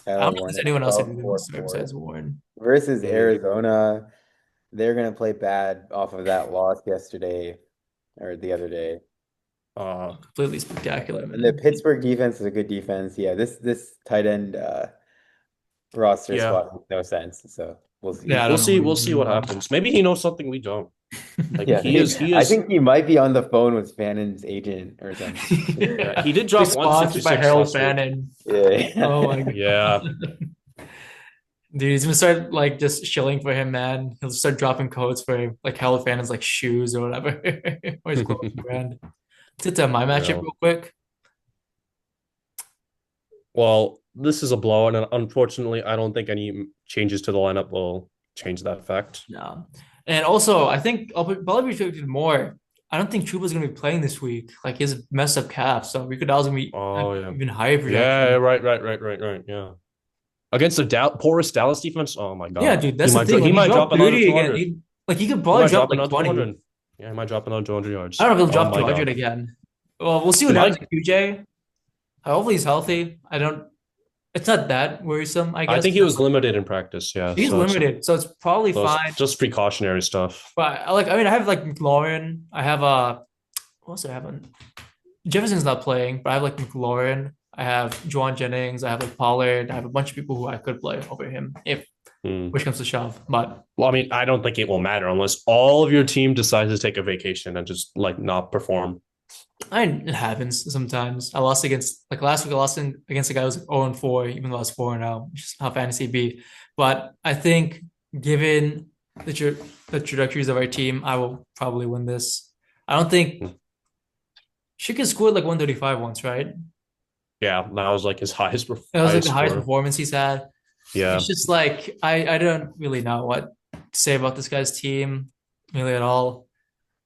I Tyler don't know if Warren there's at anyone else that really wants to start 12.44. besides Warren. Versus Mm. Arizona, they're gonna play bad off of that loss yesterday or the other day. Completely spectacular, And the man. Pittsburgh defense is a good defense. Yeah, this tight end roster Yeah, spot makes no sense. So we'll see. Yeah, I we'll don't know see. what We'll he's see doing, what man. happens. Maybe he knows something we don't. Like Yeah, he is. He I is. think he might be on the phone with Fannon's agent or something. Yeah, he did Be drop sponsored by 166 Harold last week. Fannin. Oh my Yeah. Yeah, God. Dude, he's gonna start like just shilling for him, man. He'll start dropping codes for like Harold Fannin's like shoes or whatever, or his clothing brand. Let's get to my matchup yeah. real quick. Well, this is a blowout, and unfortunately, I don't think any changes to the lineup will change that fact. Yeah. And also, I think I'll probably be predicted more. I don't think Chuba's gonna be playing this week. Like he has a messed up calf, so we could also be Oh yeah, even higher yeah. projection. Right. Yeah. Against the porous Dallas defense. Oh my Yeah, God, dude, that's the thing. he When he might drop dropped another 30 two again, hundred. he could He probably might drop drop like another 20. 200. Yeah, he might drop another 200 I yards. don't know if he'll Oh drop my 200 God, again. Well, we'll see he what happens might. with QJ. Hopefully he's healthy. I don't. It's not that worrisome, I I guess. think he was limited in practice. Yeah, He's so limited, so it's probably it's fine. just precautionary stuff. But I mean, I have like McLaurin. I have what else do I have on? Jefferson's not playing, but I have like McLaurin. I have Juwan Jennings. I have like Pollard. I have a bunch of people who I could play over him if Hmm. push comes to shove. But Well, I mean, I don't think it will matter unless all of your team decides to take a vacation and just like not perform. it happens sometimes. I lost against like last week. I lost against a guy who was like 0-4, even though I was 4-0, which is how fantasy be. But I think given the trajectories of our team, I will probably win this. I don't think Hmm. Shika scored like 135 once, right? Yeah, that was like his highest That was like highest the highest score. performance he's had. Yeah, It's just like I don't really know what to say about this guy's team really at all.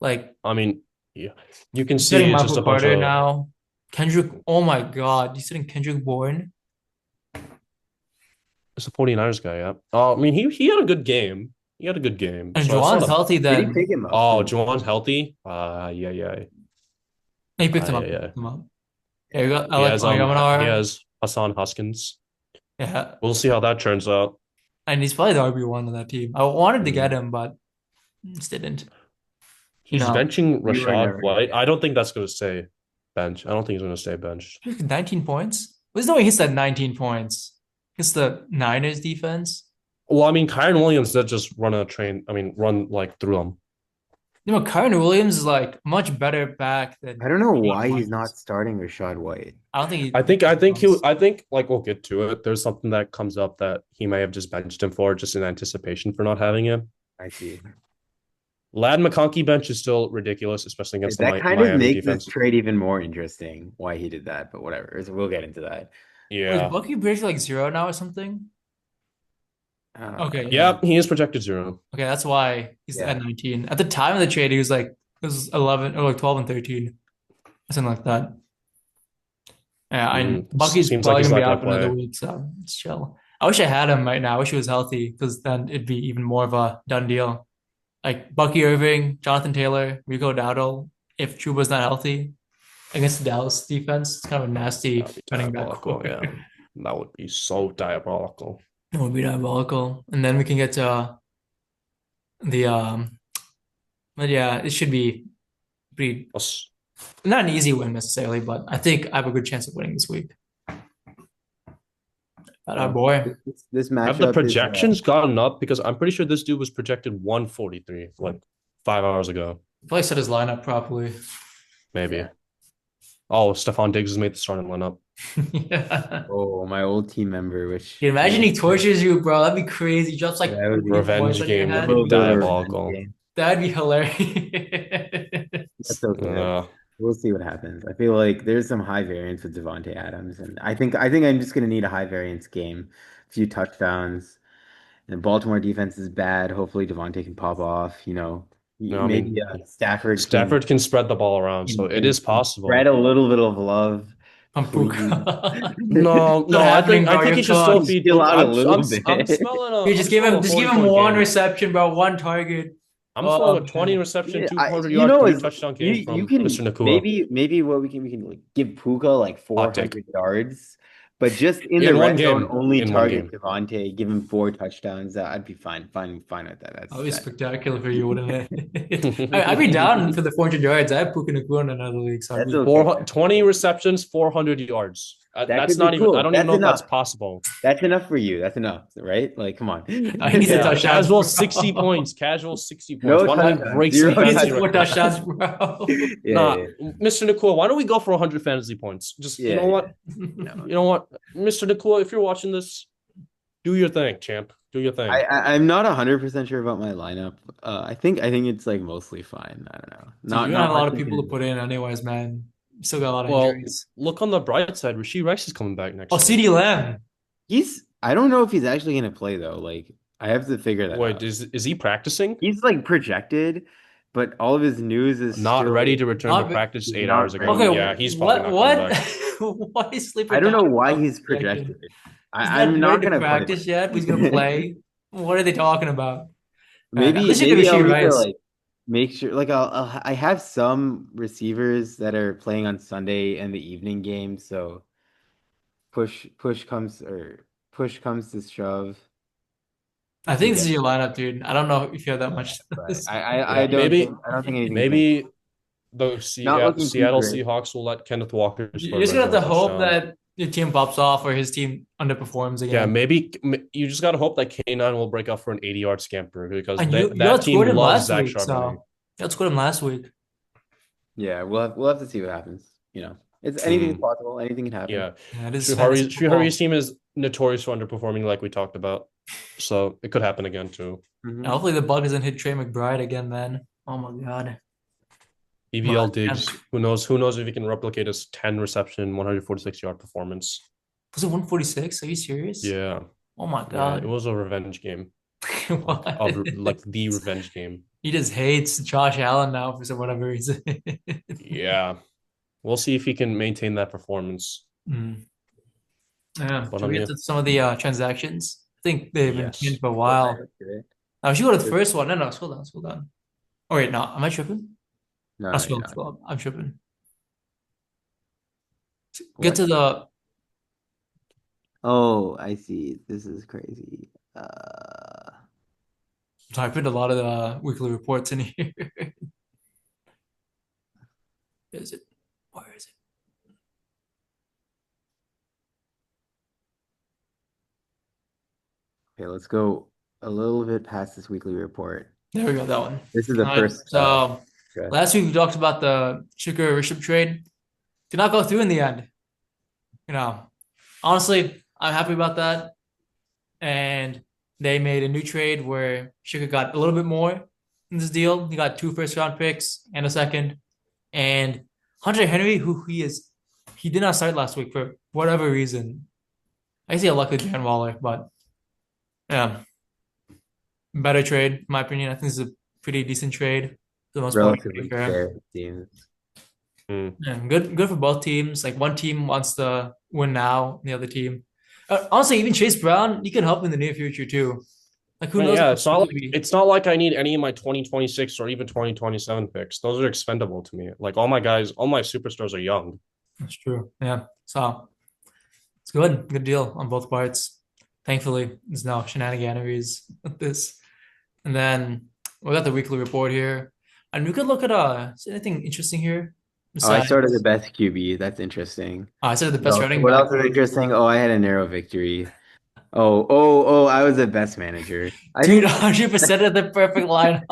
Like I mean, yeah, you can he's sitting see it's just Michael a bunch Carter of. now. Kendrick, oh my God, he's sitting Kendrick Bourne. It's a 49ers guy. Yeah. I mean, he had a good game. He had a good game. And So it's not Juwan's a. healthy Did he then. pick him up? Oh, Juwan's healthy. Yeah. He picked him up. He Yeah. picked him up. Yeah, you got He has he Yamanar. has Hassan Huskins. Yeah. We'll see how that turns out. And he's probably the RB1 on that team. I wanted to get Mm. him, but just didn't. He's No. benching You were Rashad never gonna White. get I don't think that's going to stay bench. I don't think he's going to stay benched. 19 points? There's no way he hits that 19 points. It's the Niners defense. Well, I mean, Kyron Williams did just run a train. I mean, run like through them. You know, Kyron Williams is like much better back than I don't know Rashad why White he's not is. starting Rashad White. I don't think he. I think like we'll get to it. There's something that comes up that he may have just benched him for just in anticipation for not having him. I see. Lad McConkey bench is still ridiculous, especially against That the kind of Miami makes defense. this trade even more interesting, why he did that, but whatever. We'll get into that. Was Yeah. Bucky Bridge like 0 now or something? Okay, Yeah, he is projected 0. Okay, that's why he's Yeah. at 19. At the time of the trade, he was like it was 11 or like 12 and 13, something like that. Yeah, and Bucky's Seems like probably he's gonna be not out for gonna another play. week, so it's chill. I wish I had him right now. I wish he was healthy because then it'd be even more of a done deal. Like Bucky Irving, Jonathan Taylor, Rico Dowdle. If Chuba's not healthy against the Dallas defense, it's kind of a nasty That'd be running back diabolical, core. yeah. That would be so diabolical. It would be diabolical. And then we can get to the but yeah, it should be pretty Us- not an easy win necessarily, but I think I have a good chance of winning this week. But our boy. This Have the matchup projections gotten up? Because I'm pretty sure this dude was projected 143 like 5 hours ago. Probably set his lineup properly. Maybe. Oh, Stephon Diggs has made the starting lineup. Yeah. oh, my old team member, which Can you imagine he tortures you, bro? That'd be crazy. He drops like that would be 3 Revenge points on your game. head. That'd be little bit of a diabolical. revenge game. That'd be hilarious. That's okay. Uh, We'll see what happens. I feel like there's some high variance with Devontae Adams, and I think I'm just gonna need a high variance game, a few touchdowns, And Baltimore defense is bad. Hopefully Devontae can pop off. No, I Maybe mean Stafford Stafford can spread the ball around, so it can is possible. spread a little bit of love, I'm please. Puka. No, Not no, I happening, think I bro. think You're he should still cooked. feed Chill Puka. out a little bit. Dude, I'm smelling a just give 40 him point one game. reception, bro. One target. I'm smelling Oh a 20 man. reception, Yeah, 200 you yard, know, three is touchdown you game you from Mr. can Nakua. maybe what we can like give Puka like Hot take 400 yards, but just in the in one red zone game. only In one target game. Devontae, give him 4 touchdowns. I'd be fine with that. That would be That spectacular for you, wouldn't it? I'd be down for the 400 yards. I have Puka Nakua in another league, so I'd that's be. okay. 20 receptions, 400 yards. That That's could be not even, I cool. don't even That's know if that's enough. possible. That's enough for you. That's enough, right? Like, come on. He needs the Yeah, touchdowns, casual 60 bro. points. Casual 60 points. No One man touchdowns, breaks the zero He needs the fantasy four record. touchdowns, bro. Yeah, Nah, yeah, Mr. Nakua, why don't we go for 100 fantasy points? Just, you yeah, know what? yeah. No. You know what? Mr. Nakua, if you're watching this, do your thing, champ. Do your thing. I'm not 100% sure about my lineup. I think it's like mostly fine. I don't know. Dude, Not you're gonna have not a lot much of you people to can. put in, anyways, man. You still got a lot of Well, injuries. look on the bright side. Rasheed Rice is coming back Oh, next week. CD Lamb. I don't know if he's actually gonna play though. Like I have to figure that Wait, out. is he practicing? He's like projected, but all of his news is Not ready still to return to Not practice he's 8 hours not ago. okay. ready. Yeah, he's probably What? not coming What? back. Why is sleeper I don't know talking why about he's projection? projected. He's I'm not not ready to gonna put it. practice yet, but he's gonna play. What are they talking about? Man, at Maybe least you get maybe I'll Rasheed need to Rice. like make sure like I have some receivers that are playing on Sunday and the evening game, so push comes or push comes to shove, I I can think this get is your lineup, dude. I don't know if you have that yeah, much. but I Yeah, don't think anything's gonna maybe the not looking too Seattle great. Seahawks will let Kenneth Walker You're score a just red gonna have zone to hope touchdown. that your team pops off or his team underperforms Yeah, again. maybe you just gotta hope that K9 will break out for an 80-yard scamper because And you that team outscored him loves last Zach week, Charbonnet. so you outscored him last week. Yeah, we'll have to see what happens. It's anything is Hmm. possible. Anything can happen. Yeah, Yeah, it is fantasy Shuhari's football. team is notorious for underperforming, like we talked about. So it could happen again too. And Hmm. hopefully the bug doesn't hit Trey McBride again, man. Oh my God. EVL But yeah. Diggs, who knows? Who knows if he can replicate his 10 reception, 146-yard performance? Was it 146? Are you serious? Yeah, Oh my yeah, it God. was a revenge game What? of like the revenge game. He just hates Josh Allen now for some whatever reason. Yeah, we'll see if he can maintain that performance. Mm. Yeah. But Should we get yeah, to some of the transactions? I think they've been changed yes. for a Go right while. into it. I should go to the first one. No, scroll down, scroll down. Oh wait, no, am I tripping? No, I'll no, you're scroll, not. scroll up. I'm tripping. Get What? to the Oh, I see. This is crazy. I put a lot of the weekly reports in here. Is it? Where is it? Okay, let's go a little bit past this weekly report. There we go, that one. This is All the right. first So stretch. last week we talked about the Sugar Rishabh trade. Did not go through in the end. Honestly, I'm happy about that. And they made a new trade where Sugar got a little bit more in this deal. He got 2 first-round picks and a second. And Hunter Henry, who he did not start last week for whatever reason. I guess he had luck with Darren Waller, but yeah, better trade, in my opinion. I think this is a pretty decent trade for the most part. Relatively Fair. fair, it seems. Yeah, good for both teams. Like one team wants to win now, and the other team. Honestly, even Chase Brown, he can help in the near future too. Like who knows? Yeah, He could be. it's not like I need any of my 2026 or even 2027 picks. Those are expendable to me. Like all my guys, all my superstars are young. That's true. Yeah. So it's good. Good deal on both parts. Thankfully, there's no shenaniganeries with this. And then we got the weekly report here. And we could look at is there anything interesting here Oh, I besides started the best QB. That's interesting. I said the What best else, running what back. else is interesting? Oh, I had a narrow victory. Oh, I was the best manager. I Dude, think 100% of the perfect lineup.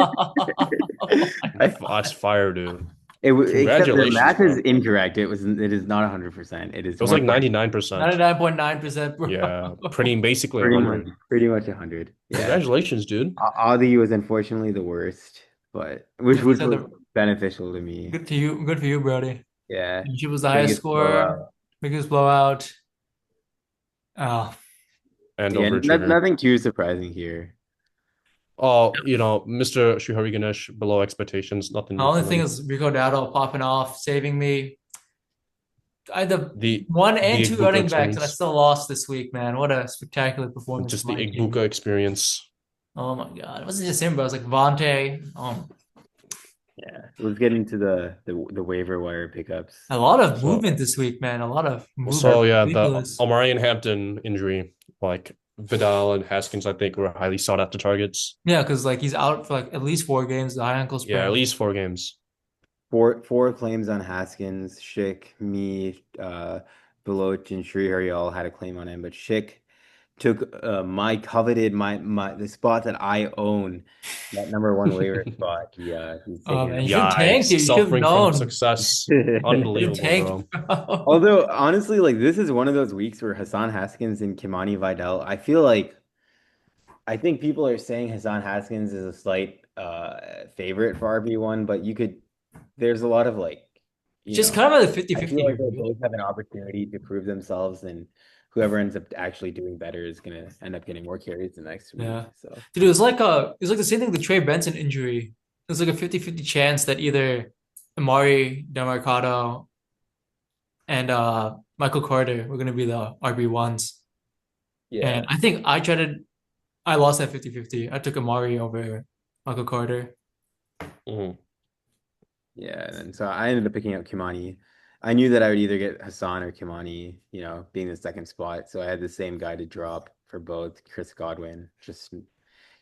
I, That's fire, dude. except the Congratulations, math is bro. incorrect. It is not 100%. It is It was like 1. 99%. 99.9%, bro. Yeah, pretty basically Pretty much 100. 100. Yeah. Congratulations, dude. Audi was unfortunately the worst, but which Like I which said, was beneficial to me. good to you. Good for you, Brody. Yeah. She was the highest Biggest scorer, blowout. biggest blowout. Oh, and Yeah, overachiever. nothing too surprising here. Oh, Mr. Shrihari Ganesh below expectations. Nothing The new only from thing him. is Rico Dowdle popping off, saving me. I had the The one and the two Igbuka running backs, and I experience. still lost this week, man. What a spectacular performance Just from the my team. Igbuka experience. Oh my God. It wasn't just him, but it was like Vontae. Yeah, let's get into the waiver wire pickups. A lot of So movement this week, man. A lot of movement. so yeah, the Ridiculous. Omari and Hampton injury, like Vidal and Haskins, I think were highly sought after targets. Yeah, because like he's out for like at least 4 games, the high ankle Yeah, at sprain. least 4 games. Four claims on Haskins. Schick, me, Beloch, and Shrihari all had a claim on him, but Schick took my coveted my the spot that I own, that number one waiver spot. He's Oh taking man, you it should have tanked Yikes! it. You should have Suffering from known. success. You should have Unbelievable, tanked, bro. bro. Although honestly, like this is one of those weeks where Hassan Haskins and Kimani Vidal, I think people are saying Hassan Haskins is a slight favorite for RB1, but there's a lot of It's just kind of a I 50-50 feel like here, they dude. both have an opportunity to prove themselves, and whoever ends up actually doing better is gonna end up getting more carries the next week. Yeah. So Dude, it was like the same thing with the Trey Benson injury. It was like a 50-50 chance that either Amari Demarcado and Michael Carter were gonna be the RB1s. And yeah, I lost that 50-50. I took Amari over Michael Carter. Mhm. yeah, and so I ended up picking up Kimani. I knew that I would either get Hassan or Kimani, being the second spot. So I had the same guy to drop for both. Chris Godwin. Just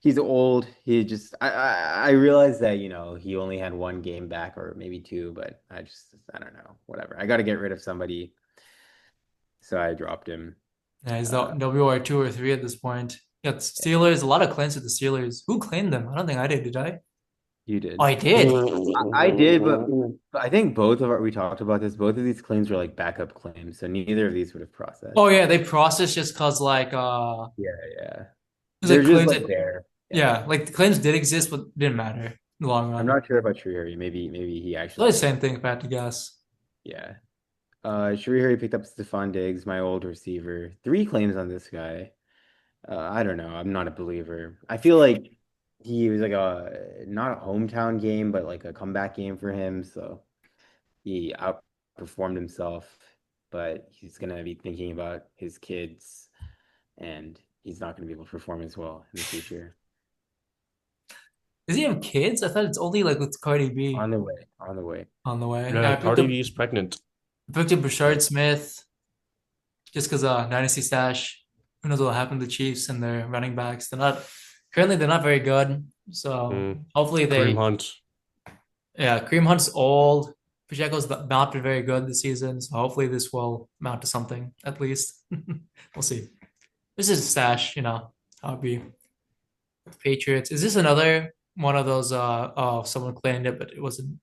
he's old. I realized that, he only had one game back or maybe two, but I don't know. Whatever. I got to get rid of somebody. So I dropped him. Yeah, he's the Uh, WR2 or 3 at this point. Yeah, Steelers, a lot of claims with the Steelers. Who claimed them? I don't think I did I? you Oh, did. I did. I did, but I think we talked about this. Both of these claims were like backup claims, so neither of these would have Oh processed. yeah, they processed just cause Yeah, yeah. it was like They're just claims like that there. Yeah. yeah, like the claims did exist but didn't matter in the long I'm run. not sure about Shrihari. Maybe he actually Probably the did. same thing if I had to guess. Yeah. Shrihari picked up Stephon Diggs, my old receiver. Three claims on this guy. I don't know. I'm not a believer. I feel like he was like not a hometown game, but like a comeback game for him. So he outperformed himself, but he's gonna be thinking about his kids, and he's not gonna be able to perform as well in the future. Does he have kids? I thought it's only like with Cardi B On the way, on the way. on the way. Yeah, Yeah, Cardi B is pregnant. I picked up Yeah, Brashard Smith just because Dynasty Stash. Who knows what will happen to the Chiefs and their running backs? They're not very good. So Mm. hopefully Kareem they Hunt. yeah, Kareem Hunt's old. Pacheco's not been very good this season, so hopefully this will amount to something at least. We'll see. This is a stash, how it be. Patriots. Is this another one of those oh someone claimed it, but it wasn't.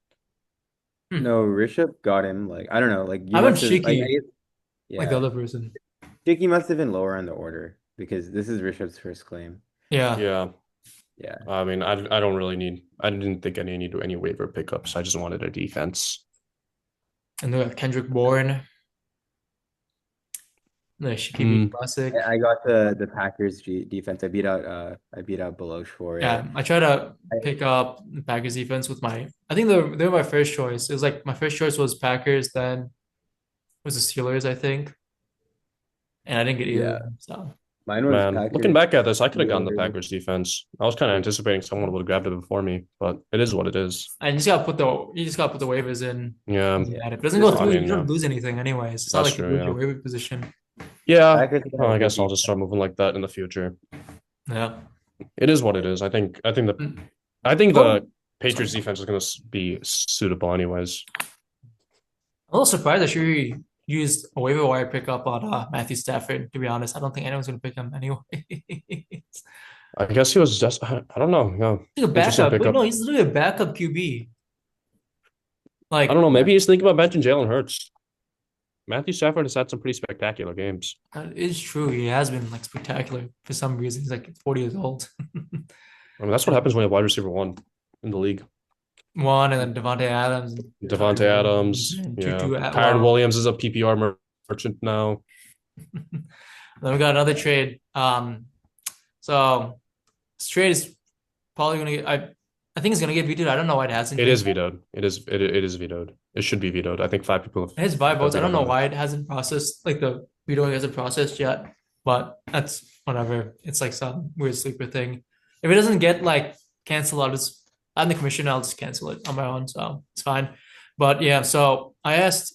no, Rishabh got him. Like I don't know. Like you I went must have. Like I Shiki, guess, like the yeah. other person. Dickey must have been lower on the order because this is Rishabh's first claim. Yeah. Yeah. Yeah. I mean, I don't really need. I didn't think I needed any waiver pickups. I just wanted a defense. And then we have Kendrick Bourne, the Shiki Mm. Classic. I got the Packers defense. I beat out Beloch for Yeah, it. I try to I, pick up the Packers defense with I think they were my first choice. It was like my first choice was Packers, then was the Steelers, I think. And I didn't get either of yeah, them. So mine was Man, looking Packers. back at this, I could have gotten the Steelers. Packers defense. I was kind of anticipating someone would have grabbed it before me, but it is what it is. and you just gotta put the waivers in. Yeah, If Yeah, it doesn't go this I through, one you mean, don't yeah, lose anything anyways. It's not that's like you true. lose Yeah, your waiver position. yeah. Packers got Well, a I good guess I'll just defense. start moving like that in the future. Yeah. It is what it is. I think Oh, the Patriots defense is going to be suitable anyways. I'm a little surprised that you used a waiver wire pickup on Matthew Stafford, to be honest. I don't think anyone's gonna pick him anyway. I guess he was just, I don't know. Yeah, He's a interesting backup. Wait, pickup. no, he's literally a backup QB. I don't Like know. Yeah. Maybe he's thinking about benching Jalen Hurts. Matthew Stafford has had some pretty spectacular games. that is true. He has been like spectacular for some reason. He's like 40 years old. I mean, that's what happens when you have wide receiver one in the league. One and then Devontae Adams and Devontae Kyrie Williams Adams, and yeah. Tutu Kyron Atwell. Williams is a PPR merchant now. Then we got another trade. So this trade is probably gonna get. I think it's gonna get vetoed. I don't know why it hasn't It been. is vetoed. It is vetoed. It should be vetoed. I think 5 people have It has five votes. I don't voted know on it. why it hasn't processed. Like the veto hasn't processed yet. But that's whatever. It's like some weird sleeper thing. If it doesn't get like canceled, I'm the commissioner. I'll just cancel it on my own. So it's fine. But yeah. So I asked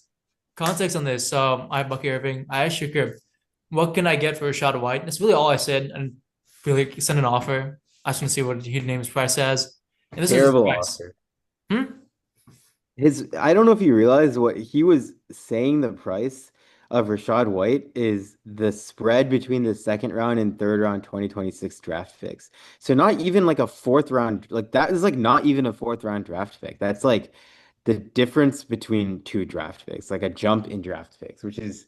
context on this. So I have Bucky Irving. I asked Shaker, what can I get for Rashad White? That's really all I said, and really sent an offer. I just want to see what he names price as. And this is his Terrible price. offer. Hmm? I don't know if you realize what he was saying the price of Rashad White is the spread between the second round and third round 2026 draft picks. So not even like a fourth round, like that is like not even a fourth round draft pick. That's like the difference between two draft picks, like a jump in draft picks, which is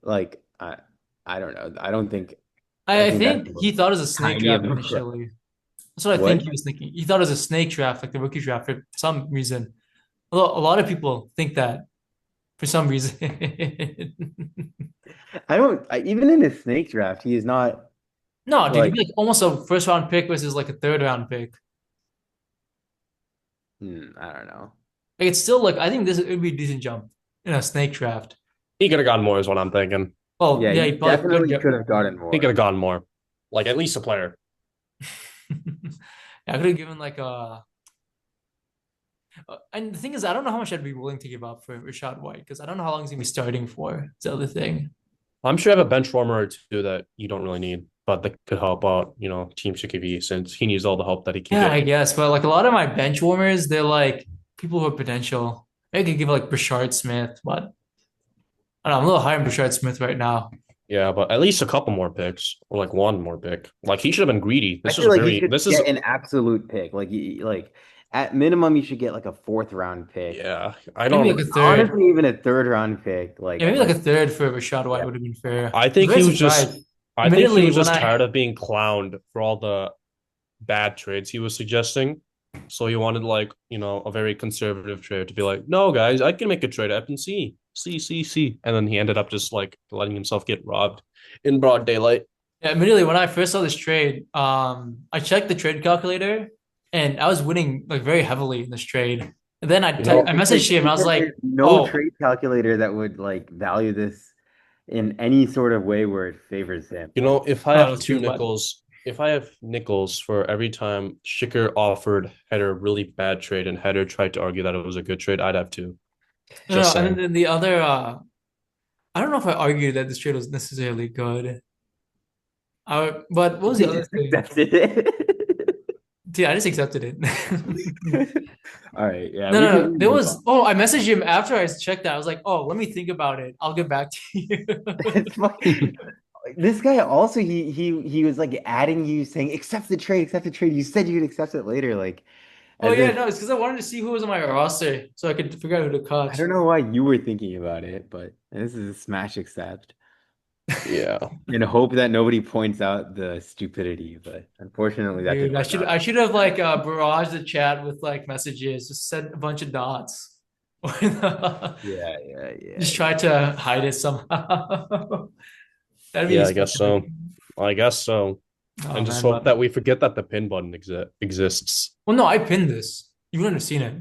like I don't know. I I think that's think he thought it was a snake tiny of draft a spread. initially. That's what I think What? he was thinking. He thought it was a snake draft, like the rookie draft, for some reason. A lot of people think that for some reason. Even in a snake draft, he is not No, dude, you'd like be like almost a first round pick versus like a third round pick. I don't know. Like it's still like I think this would be a decent jump in a snake draft. He could have gotten more, is what I'm thinking. Oh Yeah, yeah, he you probably could definitely get could have more. gotten He could more. have gotten more. Like at least a player. Yeah, I could have given like a. And the thing is, I don't know how much I'd be willing to give up for Rashad White because I don't know how long he's gonna be starting for. It's the other thing. I'm sure I have a bench warmer or two that you don't really need, but that could help out, Team Chickabee since he needs all the help that he can Yeah, I get. guess, but like a lot of my bench warmers, they're like people who have potential. Maybe I could give like Brashard Smith, but I don't know, I'm a little higher on Brashard Smith right now. Yeah, but at least a couple more picks or like one more pick. Like he should have been greedy. I This is feel like he very should this is get an absolute pick. Like at minimum, you should get like a fourth round pick. yeah, I Maybe don't like a third. Honestly, even a third round pick. Yeah, maybe like a third for Rashad White Yeah. would have been fair. I I'm think very he was surprised. just I think he Admittedly, was when just I tired of being clowned for all the bad trades he was suggesting. So he wanted like, a very conservative trade to be like, no, guys, I can make a trade up and see. And then he ended up just like letting himself get robbed in broad daylight. yeah, admittedly when I first saw this trade, I checked the trade calculator and I was winning like very heavily in this trade. And then You know, I messaged him. I was Because like, there's no "Oh, trade calculator that would like value this in any sort of way where it favors him. if I oh, have that's two true." But nickels, if I have nickels for every time Schicker offered Haider a really bad trade and Haider tried to argue that it was a good trade, I'd have two. no, Just no. And saying. then the other, I don't know if I argued that this trade was necessarily good. But what was the He other just thing? accepted it. Dude, I just accepted it. All right, yeah, No, we no, can, no. we can There move was. on. Oh, I messaged him after I checked that. I was like, "Oh, let me think about it. I'll get back to you." It's fine. This guy also he was like adding you saying accept the trade. You said you'd accept it later, like Oh as yeah, if no, it's because I wanted to see who was on my roster so I could figure out who to I cut. don't know why you were thinking about it, but this is a smash accept. Yeah. And hope that nobody points out the stupidity, but unfortunately that Dude, didn't work out. I should have like barraged the chat with like messages, just sent a bunch of dots. Yeah, yeah, yeah, Just try yeah. to hide it somehow. That'd be Yeah, I guess so. disgusting. I guess so. Oh And just man, hope but that we forget that the pin button exists. well, no, I pinned this. You wouldn't have seen it.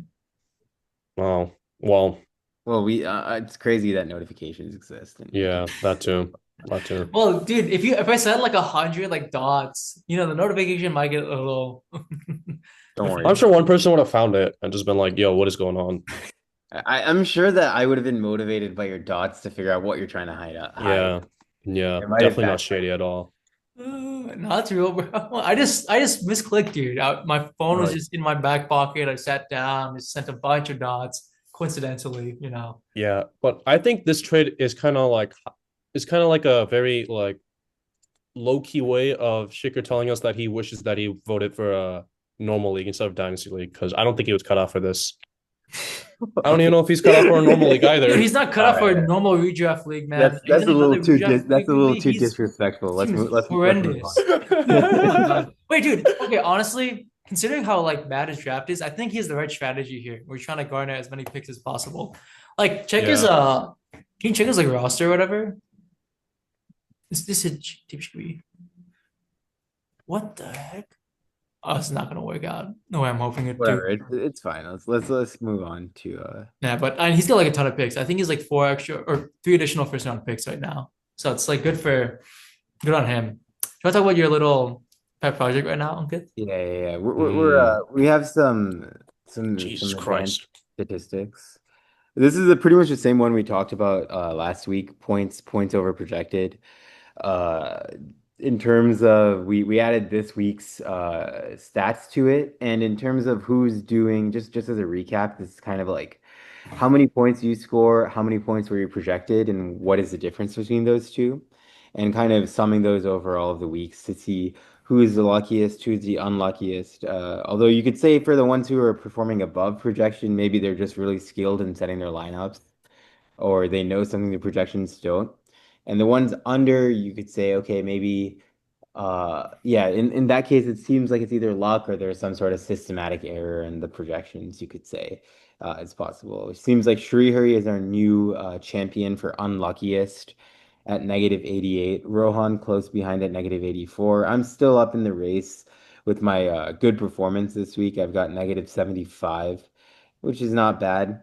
Oh, well, Well, it's crazy that notifications exist and we can yeah, that too. That too. Well, dude, if I set like 100 like dots, the notification might get a little. don't I'm worry. sure one person would have found it and just been like, yo, what is going on? I'm sure that I would have been motivated by your dots to figure out what you're trying to hide. Yeah. Yeah. It might have Definitely not backfired. shady at all. Not real, bro. I just misclicked, dude. My phone was Like, just in my back pocket. I sat down, just sent a bunch of dots, coincidentally. Yeah. But I think this trade is kind of like a very like low-key way of Shicker telling us that he wishes that he voted for a normal league instead of dynasty league, because I don't think he was cut off for this. I don't even know if he's cut off for a normal league Dude, either. he's not cut all off for a right. normal redraft league, man. That's Even a little another too redraft that's a little league, too he's disrespectful. seems Let's move horrendous. on. I'm done. Wait, dude. Okay, honestly, considering how like bad his draft is, I think he has the right strategy here. We're trying to garner as many picks as possible. Like, check his Yeah. can you check his like roster or whatever? Is this a TPB? What the heck? Oh, it's not gonna work out the way I'm hoping it to. Whatever, it's fine. Let's move on to Yeah, but he's got like a ton of picks. I think he's like four extra or three additional first round picks right now. So it's like good on him. Do you want to talk about your little pet project right now, Ankith? yeah. Mm, We have some Jesus advanced Christ. statistics. This is pretty much the same one we talked about last week. Points over projected. Uh, in terms of we added this week's stats to it, and in terms of who's doing just as a recap, this is kind of like how many points you score, how many points were you projected, and what is the difference between those two, and kind of summing those over all of the weeks to see who is the luckiest, who's the unluckiest. Although you could say for the ones who are performing above projection, maybe they're just really skilled in setting their lineups, or they know something the projections don't. And the ones under, you could say, okay, maybe, yeah, in that case, it seems like it's either luck or there's some sort of systematic error in the projections, you could say, it's possible. It seems like Srihari is our new champion for unluckiest at -88. Rohan close behind at -84. I'm still up in the race with my good performance this week. I've got -75, which is not bad.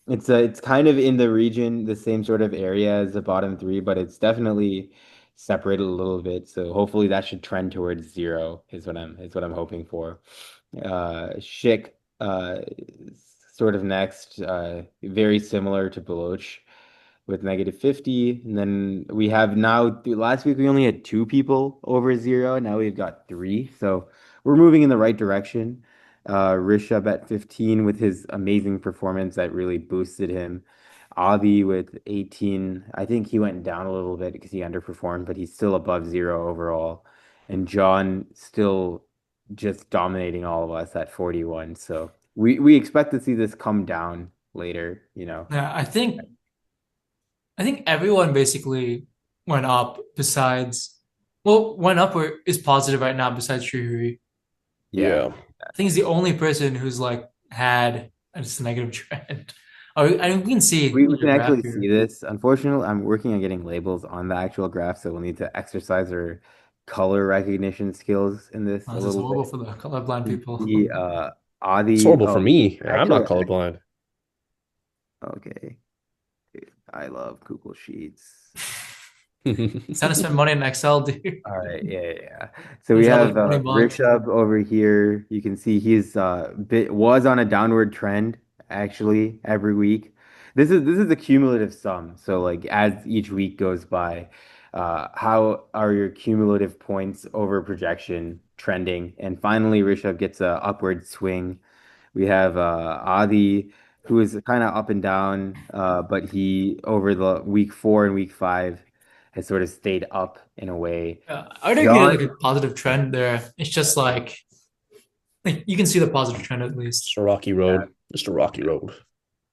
It's kind of in the region, the same sort of area as the bottom three, but it's definitely separated a little bit. So hopefully that should trend towards zero is what I'm hoping for. Schick sort of next, very similar to Beloch with -50. And then we have now last week we only had two people over zero. Now we've got three. So we're moving in the right direction. Rishabh at 15 with his amazing performance that really boosted him. Avi with 18. I think he went down a little bit because he underperformed, but he's still above zero overall. And John still just dominating all of us at 41. So we expect to see this come down later, you know. Yeah, I think everyone basically went up besides went up or is positive right now besides Shriri. Yeah. Yeah. I think he's the only person who's like had just a negative trend. Oh, and we can see We on can your graph actually here. see this. Unfortunately, I'm working on getting labels on the actual graph, so we'll need to exercise our color recognition skills in this Oh, a this is little horrible bit. for the colorblind You people. see, It's Adi. horrible for Oh, me. I'm not actually, colorblind. okay. I love Google Sheets. It's time to spend money in Excel, dude. All right, yeah. So we It's not have like 20 bucks. Rishabh over here. You can see he's was on a downward trend actually every week. This is a cumulative sum. So like as each week goes by, how are your cumulative points over projection trending? And finally, Rishabh gets a upward swing. We have Adi, who is kind of up and down, but he over the week 4 and week 5 has sort of stayed up in a way. I would argue John, like a positive trend there. It's just like you can see the positive trend at least. Just a rocky yeah, road. Just a rocky road.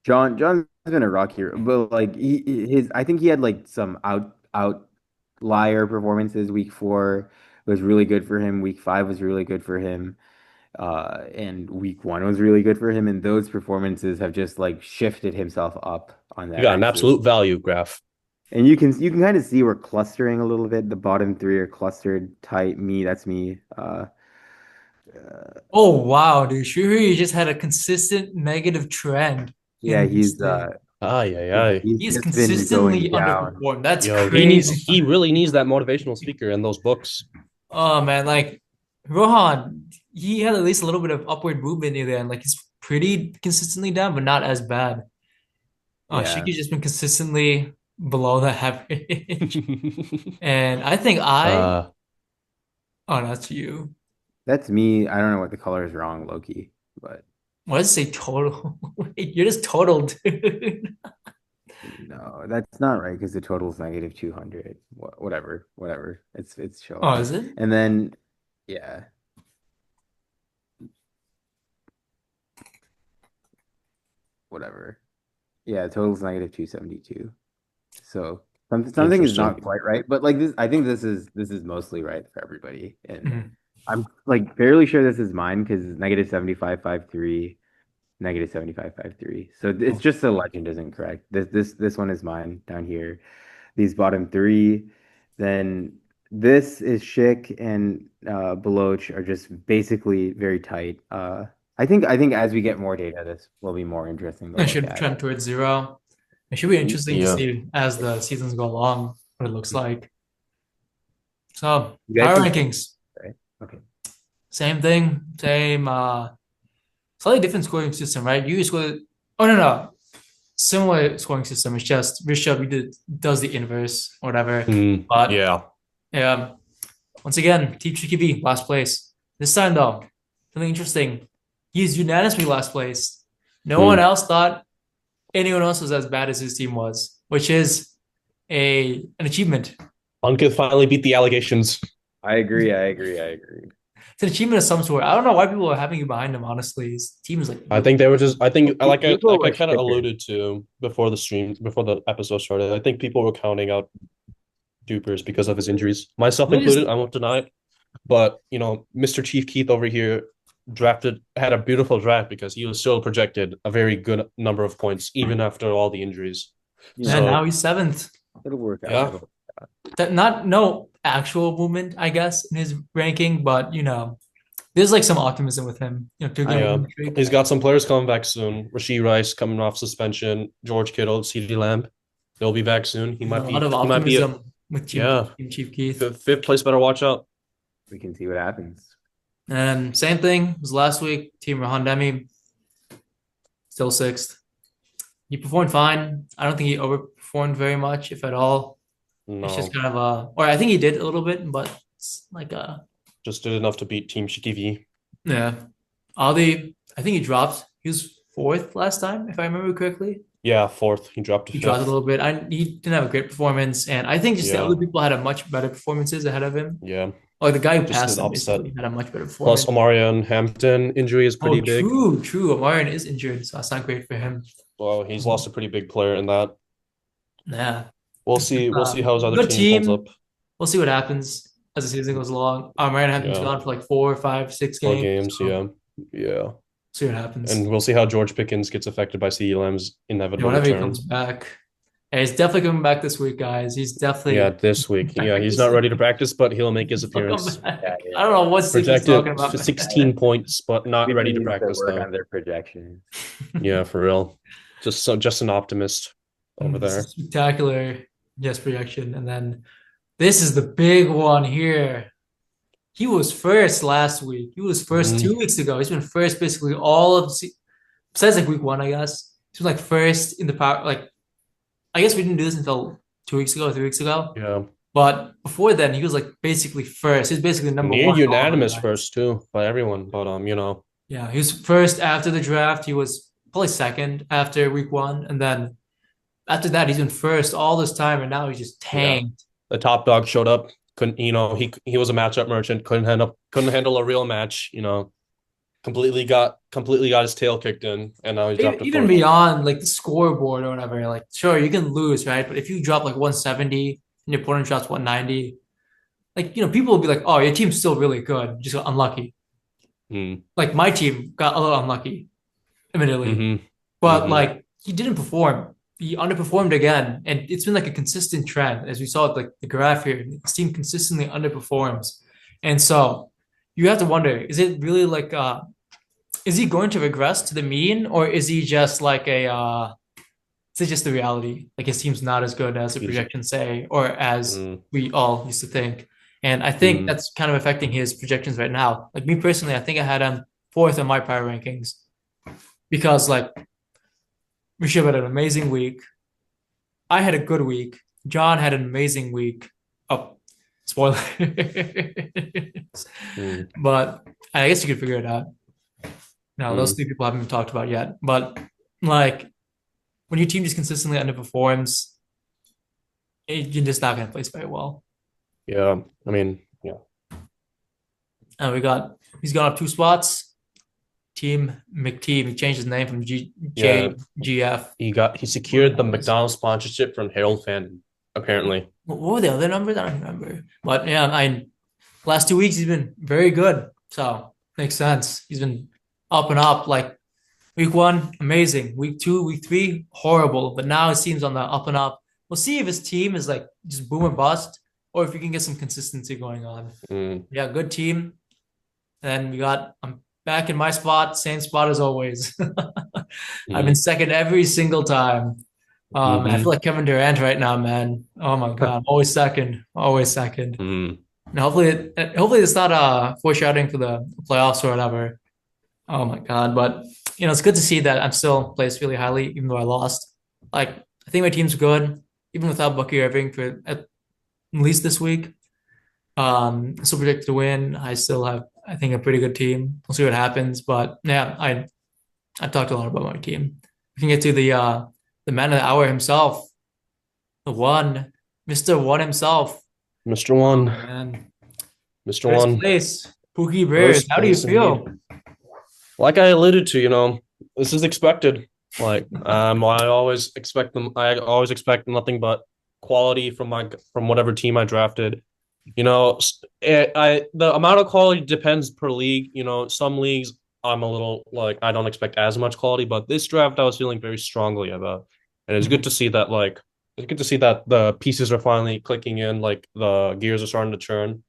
John's been a rocky, but like his, I think he had like some outlier performances. Week 4 was really good for him. Week 5 was really good for him. And week 1 was really good for him. And those performances have just like shifted himself up on You that got an axis. absolute value graph. And you can kind of see we're clustering a little bit. The bottom three are clustered tight. That's me. Oh wow, dude. Shuri just had a consistent negative trend Yeah, in this thing. Ay, ay, ay. he's He's just been going consistently down. underperformed. That's Yo, crazy. he really needs that motivational speaker in those books. Oh man, like Rohan, he had at least a little bit of upward movement near the end. Like he's pretty consistently down, but not as bad. Yeah, Shiki's just been consistently below the average. And I think uh oh, that's you. that's me. I don't know what the color is wrong, Loki, but What does it say total? Wait, you're just total, dude. no, that's not right because the total is -200. Whatever. It's Oh, showing. is it? And then, yeah, whatever. Yeah, total's -272. So something is not interesting. quite right, but like this, I think this is mostly right for everybody, and Mhm. I'm like fairly sure this is mine because it's -7553, -7553. So it's Oh, just the legend isn't correct. This one is mine down here. these bottom three, then this is Schick and Baloch are just basically very tight. I think as we get more data, this will be more interesting to It look should at. trend towards zero. It should be interesting to Yeah. see as the seasons go along what it looks like. So You guys power can, rankings, right? Okay. same thing, same slightly different scoring system, right? You score. Oh no, similar scoring system. It's just Rishabh does the inverse, whatever. But Yeah. yeah, once again, Team Chikivi, last place. This time though, something interesting. He's unanimously last place. No one else thought anyone else was as bad as his team was, which is an achievement. Ankith finally beat the allegations. I agree. I agree. I agree. It's an achievement of some sort. I don't know why people are having you behind him. Honestly, his team is like. I think they were just. I think like I People like I were kind of stickers. alluded to before the episode started. I think people were counting out Dupers because of his injuries, myself Really just included. I won't deny it. But Mr. Chief Keith over here had a beautiful draft because he was still projected a very good number of points even after all the injuries. You man. know, Now he's seventh. it'll work out. Yeah, That not no actual movement, I guess, in his ranking, but there's like some optimism with him. To get a yeah. winning streak. He's got some players coming back soon. Rasheed Rice coming off suspension. George Kittle, CeeDee Lamb, they'll be back soon. He A might be. lot of He might be. optimism with Yeah. Team Chief Keith. Fifth place. Better watch out. We can see what happens. And same thing was last week. Team Rahan Demi, still sixth. He performed fine. I don't think he overperformed very much, if at all. It's just No, kind of or I think he did a little bit, but it's like just did enough to beat Team Shikivi. yeah. Ali, I think he dropped. He was fourth last time, if I remember correctly. Yeah, fourth. He dropped to He fifth. dropped a little bit. He didn't have a great performance, and I think just the Yeah. other people had a much better performances ahead of him. Yeah. Or the guy who Just passed an him upset. basically had a much better performance. Plus, Omarion Hampton injury is pretty big. True. Omarion is injured, so that's not great for him. Well, he's lost a pretty big player in that. Yeah. We'll see. We'll see how his other Good team holds up. We'll see what happens as the season goes along. Omarion Hampton's Yeah. gone for like 4, 5, 6 Four games. games. Yeah. See what happens. And we'll see how George Pickens gets affected by CeeDee Lamb's inevitable whenever he return. comes back. Yeah, he's definitely coming back this week, guys. He's definitely This week. Yeah, he's not ready to practice, but he'll make his He'll come appearance. back. Yeah. I don't know what Steve is Projected talking about. for 16 points, but not People ready to need practice work though. on their projections. Yeah, for real. Just an optimist over This there. is spectacular, yes, projection. And then this is the big one here. He was first last week. He was first 2 weeks ago. He's been first basically all of besides like week 1, I guess. He's been like first in the power. Like, I guess we didn't do this until 2 weeks ago, 3 weeks ago. Yeah. But before then, he was like basically first. He's basically number Near one. unanimous first too by everyone, but Yeah, he was first after the draft. He was probably second after week 1, and then after that, he's been first all this time, and now he's just tanked. the top dog showed up. Couldn't he was a matchup merchant. Couldn't handle a real match. Completely got his tail kicked in, and now he's dropped Even beyond like the scoreboard or whatever. Like, sure, you can lose, right? But if you drop like 170 and your opponent drops 190, like people will be like, "Oh, your team's still really good, just got unlucky." Like my team got a little unlucky, admittedly, but like he didn't perform. He underperformed again, and it's been like a consistent trend, as we saw with like the graph here. His team consistently underperforms, and so you have to wonder: is it really like is he going to regress to the mean, or is he just like is it just the reality? Like his team's not as good as the projections say, or as we all used to think. And I think that's kind of affecting his projections right now. Like me personally, I think I had him fourth on my power rankings because like Rishabh had an amazing week. I had a good week. John had an amazing week. Oh, spoiler. But I guess you could figure it out. No, those 3 people haven't been talked about yet. But like when your team just consistently underperforms, you're just not going to place very well. Yeah, I mean, yeah. And he's gone up 2 spots. Team McTeam. He changed his name from JGF. He secured the McDonald's sponsorship from Harold Fannin, apparently. What were the other numbers? I don't remember. But yeah, last 2 weeks he's been very good. So makes sense. He's been up and up. Like week 1, amazing. Week 2, week 3, horrible. But now it seems on the up and up. we'll see if his team is like just boom or bust, or if we can get some consistency going on. Yeah, good team. And I'm back in my spot, same spot as always. I've been second every single time. Man, I feel like Kevin Durant right now, man. Oh my God, I'm always second, always second. And hopefully it's not foreshadowing for the playoffs or whatever. Oh my God, but it's good to see that I'm still placed really highly, even though I lost. Like, I think my team's good, even without Bucky Irving for at least this week. Still predicted to win. I still have, I think, a pretty good team. We'll see what happens, but yeah, I've talked a lot about my team. We can get to the man of the hour himself, the one, Mr. One himself. Mr. One. Oh, man. Mr. One. Place, Pookie Bears. How do you feel? Like I alluded to, this is expected. Like I always expect nothing but quality from whatever team I drafted. The amount of quality depends per league. Some leagues I'm a little like I don't expect as much quality, but this draft I was feeling very strongly about, and it's good to see that the pieces are finally clicking in, like the gears are starting to turn.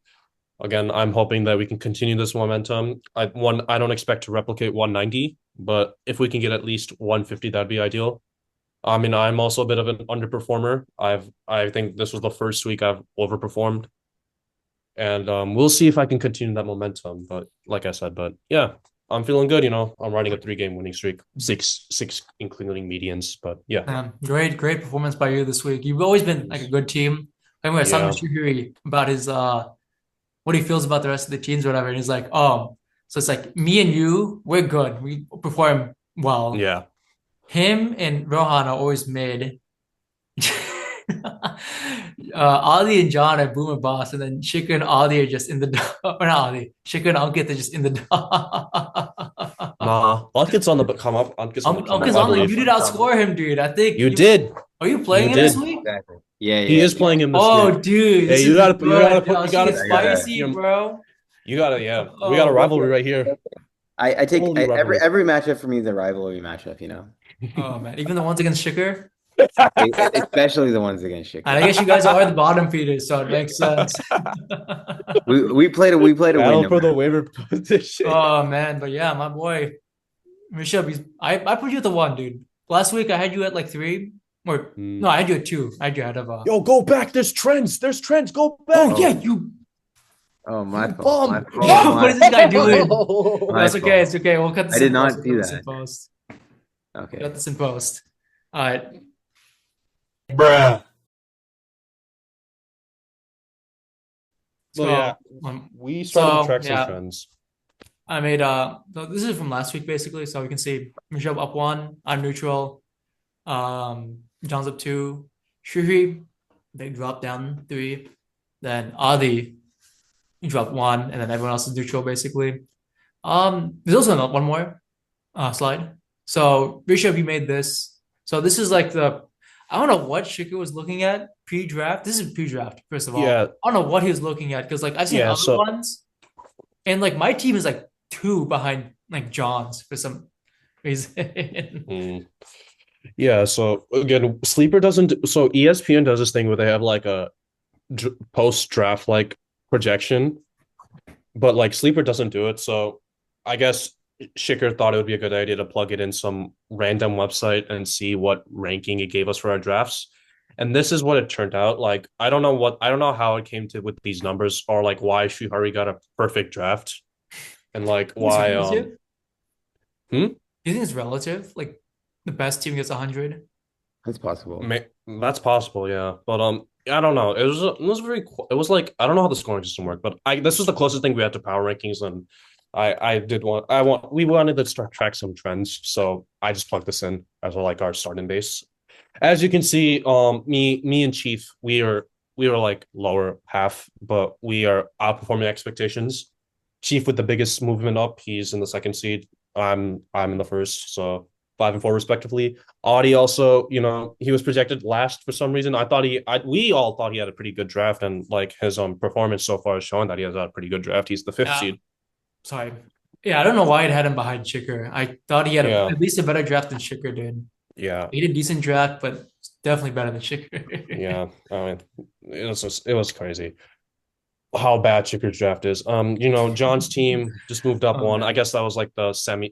Again, I'm hoping that we can continue this momentum. I don't expect to replicate 190, but if we can get at least 150, that'd be ideal. I mean, I'm also a bit of an underperformer. I think this was the first week I've overperformed, and we'll see if I can continue that momentum. But like I said, yeah, I'm feeling good. I'm riding a 3-game winning streak, six including medians. But yeah, great performance by you this week. You've always been like a good team. I was talking to Shuhiri about his what he feels about the rest of the teams or whatever, and he's like, oh, so it's like me and you, we're good. We perform well. Yeah. Him and Rohan are always mid. Ali and John are boomer boss, and then Shika and Adi are just in the or not Adi. Shika and Ankith are just in the Nah, Ankith's on the come up. Ankith's on the you did outscore him, dude. I think you did. Are you playing him this week? Exactly. Yeah, he is playing him this week. Oh, dude. Hey, you gotta spicy, bro. You gotta, we got a rivalry right here. I take every matchup for me is a rivalry matchup, Oh man, even the ones against Shikar? Especially the ones against Shikar. I guess you guys are the bottom feeders, so it makes sense. we played a win for the waiver position. Oh man, but yeah, my boy Rishabh, I put you at the 1, dude. Last week I had you at like 3. Or no, I had you at 2. I had you ahead of Yo, go back. There's trends. Go back. Oh yeah, you. Oh my fault. What is this guy doing? That's okay. It's okay. We'll cut this. I did not see that. Post. Okay. Cut this in post. All right. Bruh. So yeah, we started to track some trends. I made this is from last week basically, so we can see Rishabh up 1, I'm neutral. John's up 2, Shuhi big drop down 3, then Adi dropped 1, and then everyone else is neutral basically. There's also one more slide. So Rishabh, you made this. So this is like I don't know what Shika was looking at pre-draft. This is pre-draft, first of all. Yeah. I don't know what he was looking at because like I've seen other ones, and like my team is like 2 behind like John's for some reason. Yeah, so again, Sleeper doesn't. So ESPN does this thing where they have like a post-draft like projection, but like Sleeper doesn't do it. So I guess Shikar thought it would be a good idea to plug it in some random website and see what ranking it gave us for our drafts. And this is what it turned out. Like I don't know how it came to with these numbers, or like why Shuhari got a perfect draft, and like why You think it's relative? Like the best team gets 100? That's possible. That's possible, yeah. But I don't know. It was like I don't know how the scoring system worked, but this was the closest thing we had to power rankings, and we wanted to start track some trends, so I just plugged this in as like our starting base. As you can see, me and Chief, we were like lower half, but we are outperforming expectations. Chief with the biggest movement up, he's in the 2nd seed. I'm in the 1st, so 5 and 4 respectively. Audi also, he was projected last for some reason. We all thought he had a pretty good draft, and like his performance so far has shown that he has a pretty good draft. He's the 5th seed. Sorry. Yeah, I don't know why it had him behind Shikar. I thought he had at least a better draft than Shikar did. Yeah. He did a decent draft, but Definitely better than Shikker. Yeah, I mean, it was crazy how bad Chicker's draft is. John's team just moved up Oh one. I man. guess that was like the semi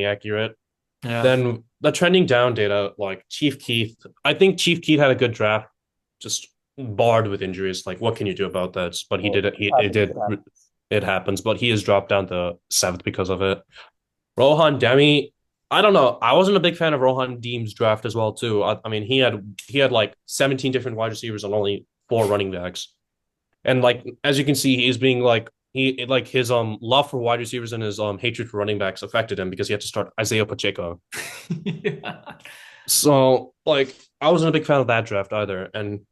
accurate. Yeah. Then the trending down data, like Chief Keith. I think Chief Keith had a good draft, just barred with injuries. Like, what can you do about that? But he Well, did it. it It happens. did. It happens. It happens. But he has dropped down to seventh because of it. Rohan Demi. I don't know. I wasn't a big fan of Rohan Deem's draft as well too. I mean, he had like 17 different wide receivers and only four running backs. And like as you can see, he's being like he like his love for wide receivers and his hatred for running backs affected him because he had to start Isaiah Pacheco. Yeah. So like I wasn't a big fan of that draft either. And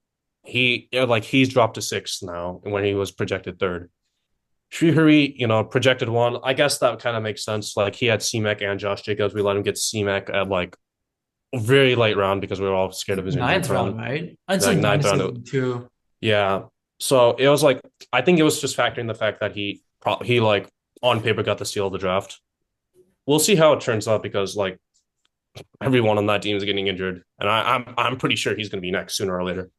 he's dropped to sixth now when he was projected third. Shrihari, projected one. I guess that kind of makes sense. Like he had C-Mac and Josh Jacobs. We let him get C-Mac at like a very late round because we were all scared of his injury Ninth round, prone. right? I'd say Like ninth dynasty round. too. Yeah. So it was like I think it was just factoring the fact that he like on paper got the steal of the draft. We'll see how it turns out because like everyone on that team is getting injured, and I'm pretty sure he's going to be next sooner or later.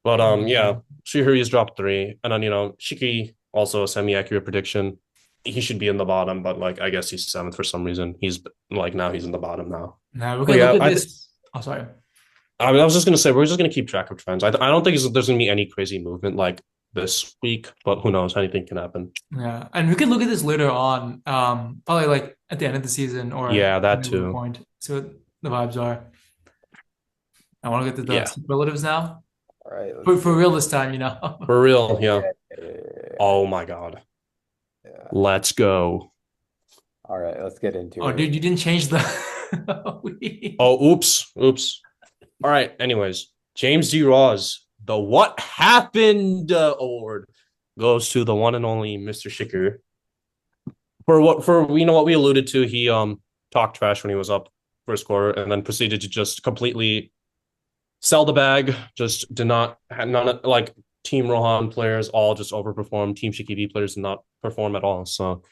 But yeah, Shrihari's dropped three, and then Shiki also a semi-accurate prediction. He should be in the bottom, but like I guess he's seventh for some reason. He's like now he's in the bottom now. Now we can look at this. Oh, sorry. I mean, I was just gonna say we're just gonna keep track of trends. I don't think there's gonna be any crazy movement like this week, but who knows? Anything can happen. Yeah, and we could look at this later on, probably like at the end of the season or Yeah, that middle of the too. point. See what the vibes are. I want to get to the Yeah, superlatives now. All right. For real this time, for real. Yeah. Yeah. Oh my god. Yeah. Let's go. All right, let's get into Oh, it. dude, you didn't change the. Oh, oops. All right. Anyways, James D. Ross, the What Happened award goes to the one and only Mr. Shicker. For what we alluded to, he talked trash when he was up first quarter and then proceeded to just completely sell the bag. Just did not none like Team Rohan players all just overperformed. Team Shikivi players did not perform at all. So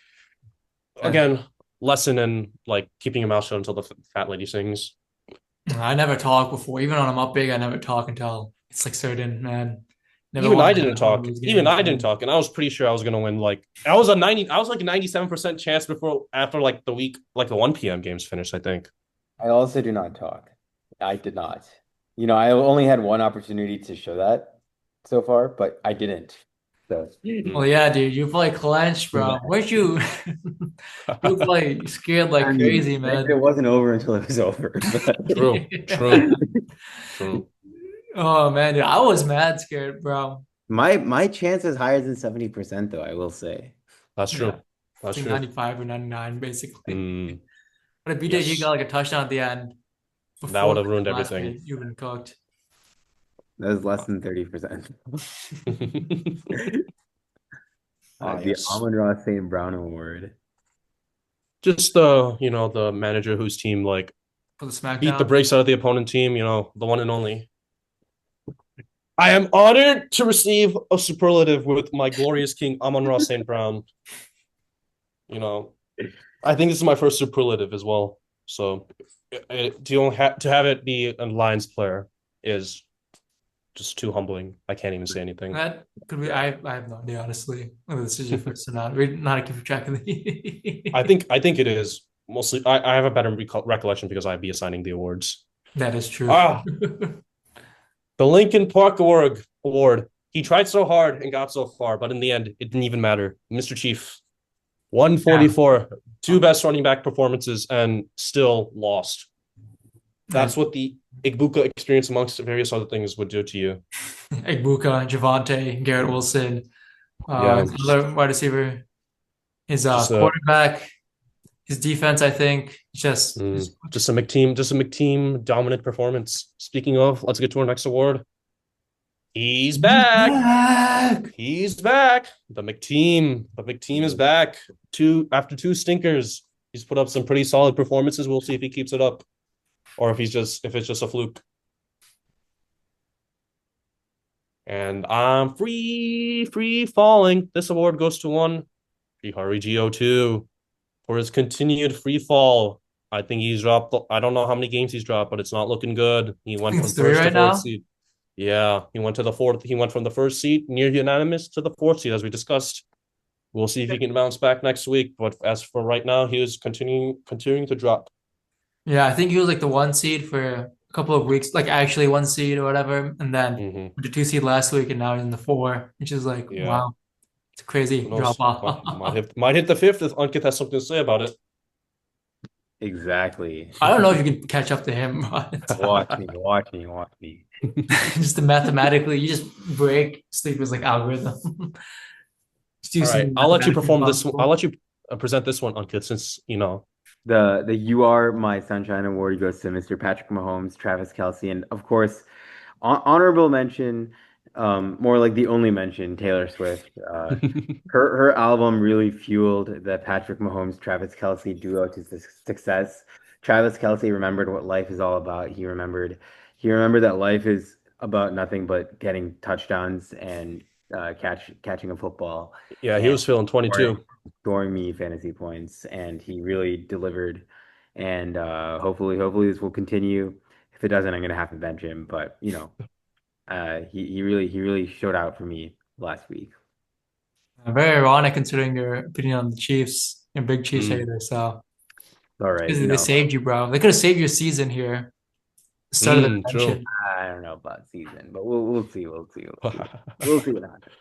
again, lesson in like keeping your mouth shut until the fat lady sings. I never talk before. Even when I'm up big, I never talk until it's like certain, man. Never Even want I to didn't have one of talk. those Even games, I didn't man. talk, and I was pretty sure I was gonna win. Like I was like a 97% chance after like the week, like the 1 p.m. games finished. I think. I also do not talk. I did not. I only had one opportunity to show that so far, but I didn't. So Well, yeah, dude, you play clenched, bro. Where'd you? You play scared I like mean, crazy, granted, it man. wasn't over until it was over. True. True. True. Oh man, dude, I was mad scared, bro. My chance is higher than 70%, though, I will say. That's Yeah, true. I That's think true. 95 or 99, basically. Mm, But if BJG got yes, like a touchdown at the end that before would have ruined the last everything. minute, you've been cooked. That was less than 30%. The Yes. Amon-Ra St. Brown Award. Just the manager whose team like For the beat the SmackDown. brakes out of the opponent team. The one and only. I am honored to receive a superlative with my glorious king Amon-Ra St. Brown. I think this is my first superlative as well. So to have it be a Lions player is just too humbling. I can't even say anything. That could be. I have no idea, honestly, whether this is your first or not. We're not keeping track of the. I think it is mostly. I have a better recollection because I'd be assigning the awards. That is true. Ah, the Lincoln Park Award. He tried so hard and got so far, but in the end, it didn't even matter. Mr. Chief, 144, two best running back performances, and still lost. That's what the Igbuka experience, amongst various other things, would do to you. Egbuka, Javante, Garrett Wilson, Yeah, his other wide receiver, his just a quarterback, his defense. I think just just a McTeam dominant performance. Speaking of, let's get to our next award. He's back. He's back. The McTeam is back. After two stinkers. He's put up some pretty solid performances. We'll see if he keeps it up, or if it's just a fluke. And I'm free falling. This award goes to one Harry Go2 for his continued free fall I think he's dropped. I don't know how many games he's dropped, but it's not looking good. He I went think from it's three first to right fourth now. seed. Yeah, he went to the fourth. He went from the first seed near unanimous to the fourth seed, as we discussed. We'll see if he can bounce back next week. But as for right now, he is continuing to drop. Yeah, I think he was like the one seed for a couple of weeks, like actually one seed or whatever, and then Mm-hmm. the two seed last week, and now he's in the four, which is like Yeah, wow, it's a crazy who drop knows? Might off. hit the fifth if Ankith has something to say about it. Exactly. I don't know if you can catch up to him, but Watch me, watch me, watch me. just mathematically, you just break Sleeper's like algorithm. Just do All right, something I'll let you mathematically perform this. I'll impossible. let you present this one, Ankith, since you know. The You Are My Sunshine Award goes to Mr. Patrick Mahomes, Travis Kelce, and of course, honorable mention, more like the only mention, Taylor Swift. Her album really fueled the Patrick Mahomes Travis Kelce duo to success. Travis Kelce remembered what life is all about. He remembered that life is about nothing but getting touchdowns and catching a football Yeah, he and was feeling scoring 22. scoring me fantasy points, and he really delivered. And hopefully this will continue. If it doesn't, I'm gonna have to bench him. But he really showed out for me last week. Very ironic considering your opinion on the Chiefs. You're a big Chiefs Mm, hater, so All right, they saved you, bro. They could have saved your season here. The start of the true. dimension. I don't know about season, but we'll see what happens.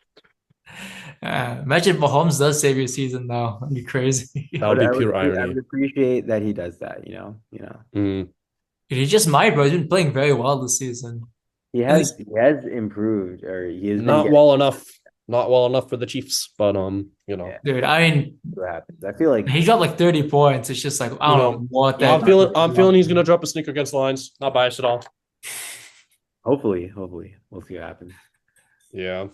Imagine if Mahomes does save your season, though. That'd be crazy. That I would would be I would pure appre- I irony. would appreciate that he does that. Mm. He just might, bro. He's been playing very well this season. He At has least, he has improved, or he has been Not getting. well enough. Not well enough for the Chiefs, but Yeah, dude, I mean, what happens. I feel like he dropped like 30 points. It's just like, I don't know what that dude I'm is up feeling he's to. gonna drop a sneaker against the Lions. Not biased at all. hopefully we'll see what happens. Yeah.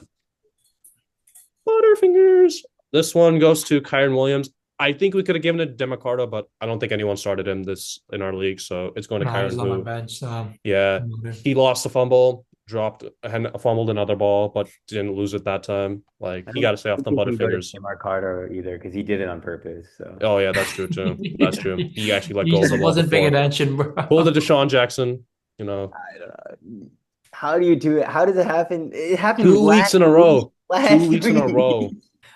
Butterfingers. This one goes to Kyron Williams. I think we could have given it to Demicardo, but I don't think anyone started him this in our league, so it's going to Nah, he's Kyron. on my Who, bench. So, yeah, he lost a fumble, dropped and fumbled another ball, but didn't lose it that time. Like I he don't got to stay off think them we can go to Butterfingers. Marcardo either because he did it on purpose. So Oh yeah, that's true too. That's true. He actually let he go of just the ball wasn't paying before. attention, bro. Pulled a Deshaun Jackson. You know, I don't know. How do you do it? How does it happen? It happened 2 weeks last in a week. row. Two Last weeks in a week. row.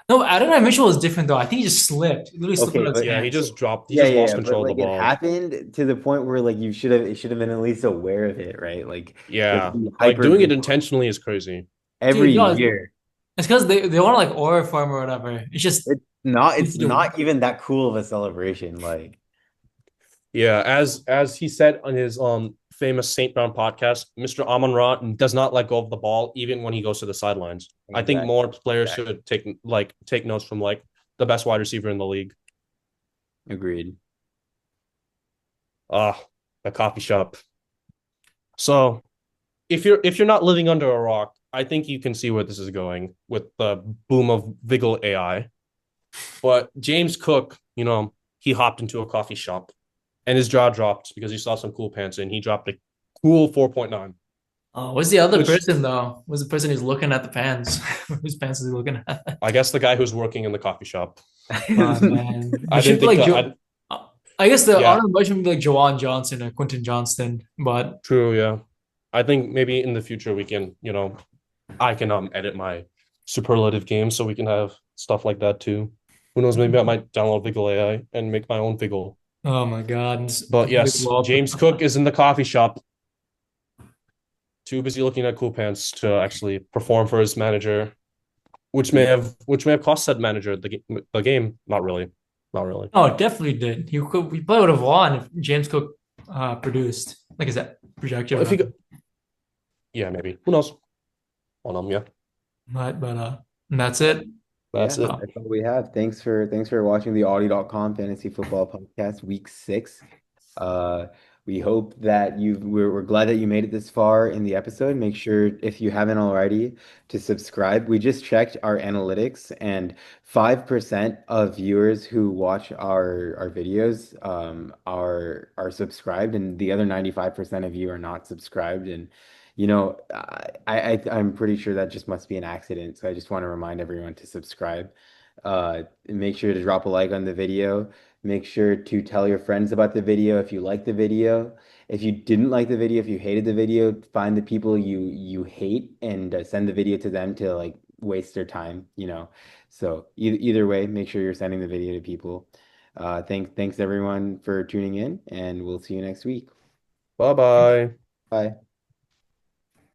No, Adonai Mitchell was different though. I think he just slipped. He literally slipped out Okay, of his but Yeah, he hands. just dropped. He yeah, just yeah, lost yeah. But control of the like it ball. happened to the point where like it should have been at least aware of it, right? Like because Yeah, he like doing it hyper intentionally is crazy. every Dude, no, year. it's because they want to like aura farm or whatever. It's just It's easy to not even that cool of a celebration. Like Yeah, as he said on his famous Saint Brown podcast, Mr. Amon-Ra does not let go of the ball even when he goes to the sidelines. I think exactly, more players exactly. should take notes from like the best wide receiver in the league. Agreed. Ah, the coffee shop. So if you're not living under a rock, I think you can see where this is going with the boom of Vigil AI. But James Cook, he hopped into a coffee shop and his jaw dropped because he saw some cool pants and he dropped a cool 4.9, Oh, what's the other which person though? What's the person who's looking at the pants? Whose pants is he looking at? I guess the guy who's working in the coffee shop. Oh man, I it should didn't be think like that. Joe. I guess the Yeah, honorable mention would be like Jawan Johnson or Quentin Johnston, but true. Yeah, I think maybe in the future we can, I can edit my superlative games so we can have stuff like that too. Who knows? Maybe I might download Vigil AI and make my own Vigil. oh my God, But yes, James Cook is in the coffee shop, too busy looking at cool pants to actually perform for his manager, which may have cost said manager the game. Not really, not really. Oh, it definitely did. We probably would have won if James Cook produced. Like, is that Well, projection? if you, yeah, maybe. Who knows? On yeah, But and that's it. that's Yeah, it. Oh, that's all we have. Thanks for watching the Audi.com Fantasy Football Podcast Week 6. Uh we hope that we're glad that you made it this far in the episode. Make sure if you haven't already to subscribe. We just checked our analytics and 5% of viewers who watch our videos are subscribed and the other 95% of you are not subscribed and I'm pretty sure that just must be an accident. So I just want to remind everyone to subscribe. Make sure to drop a like on the video. Make sure to tell your friends about the video if you like the video. If you didn't like the video, if you hated the video, find the people you hate and send the video to them to like waste their time, you know. So either way, make sure you're sending the video to people. Thanks everyone for tuning in, and we'll see you next week. Bye bye. Bye.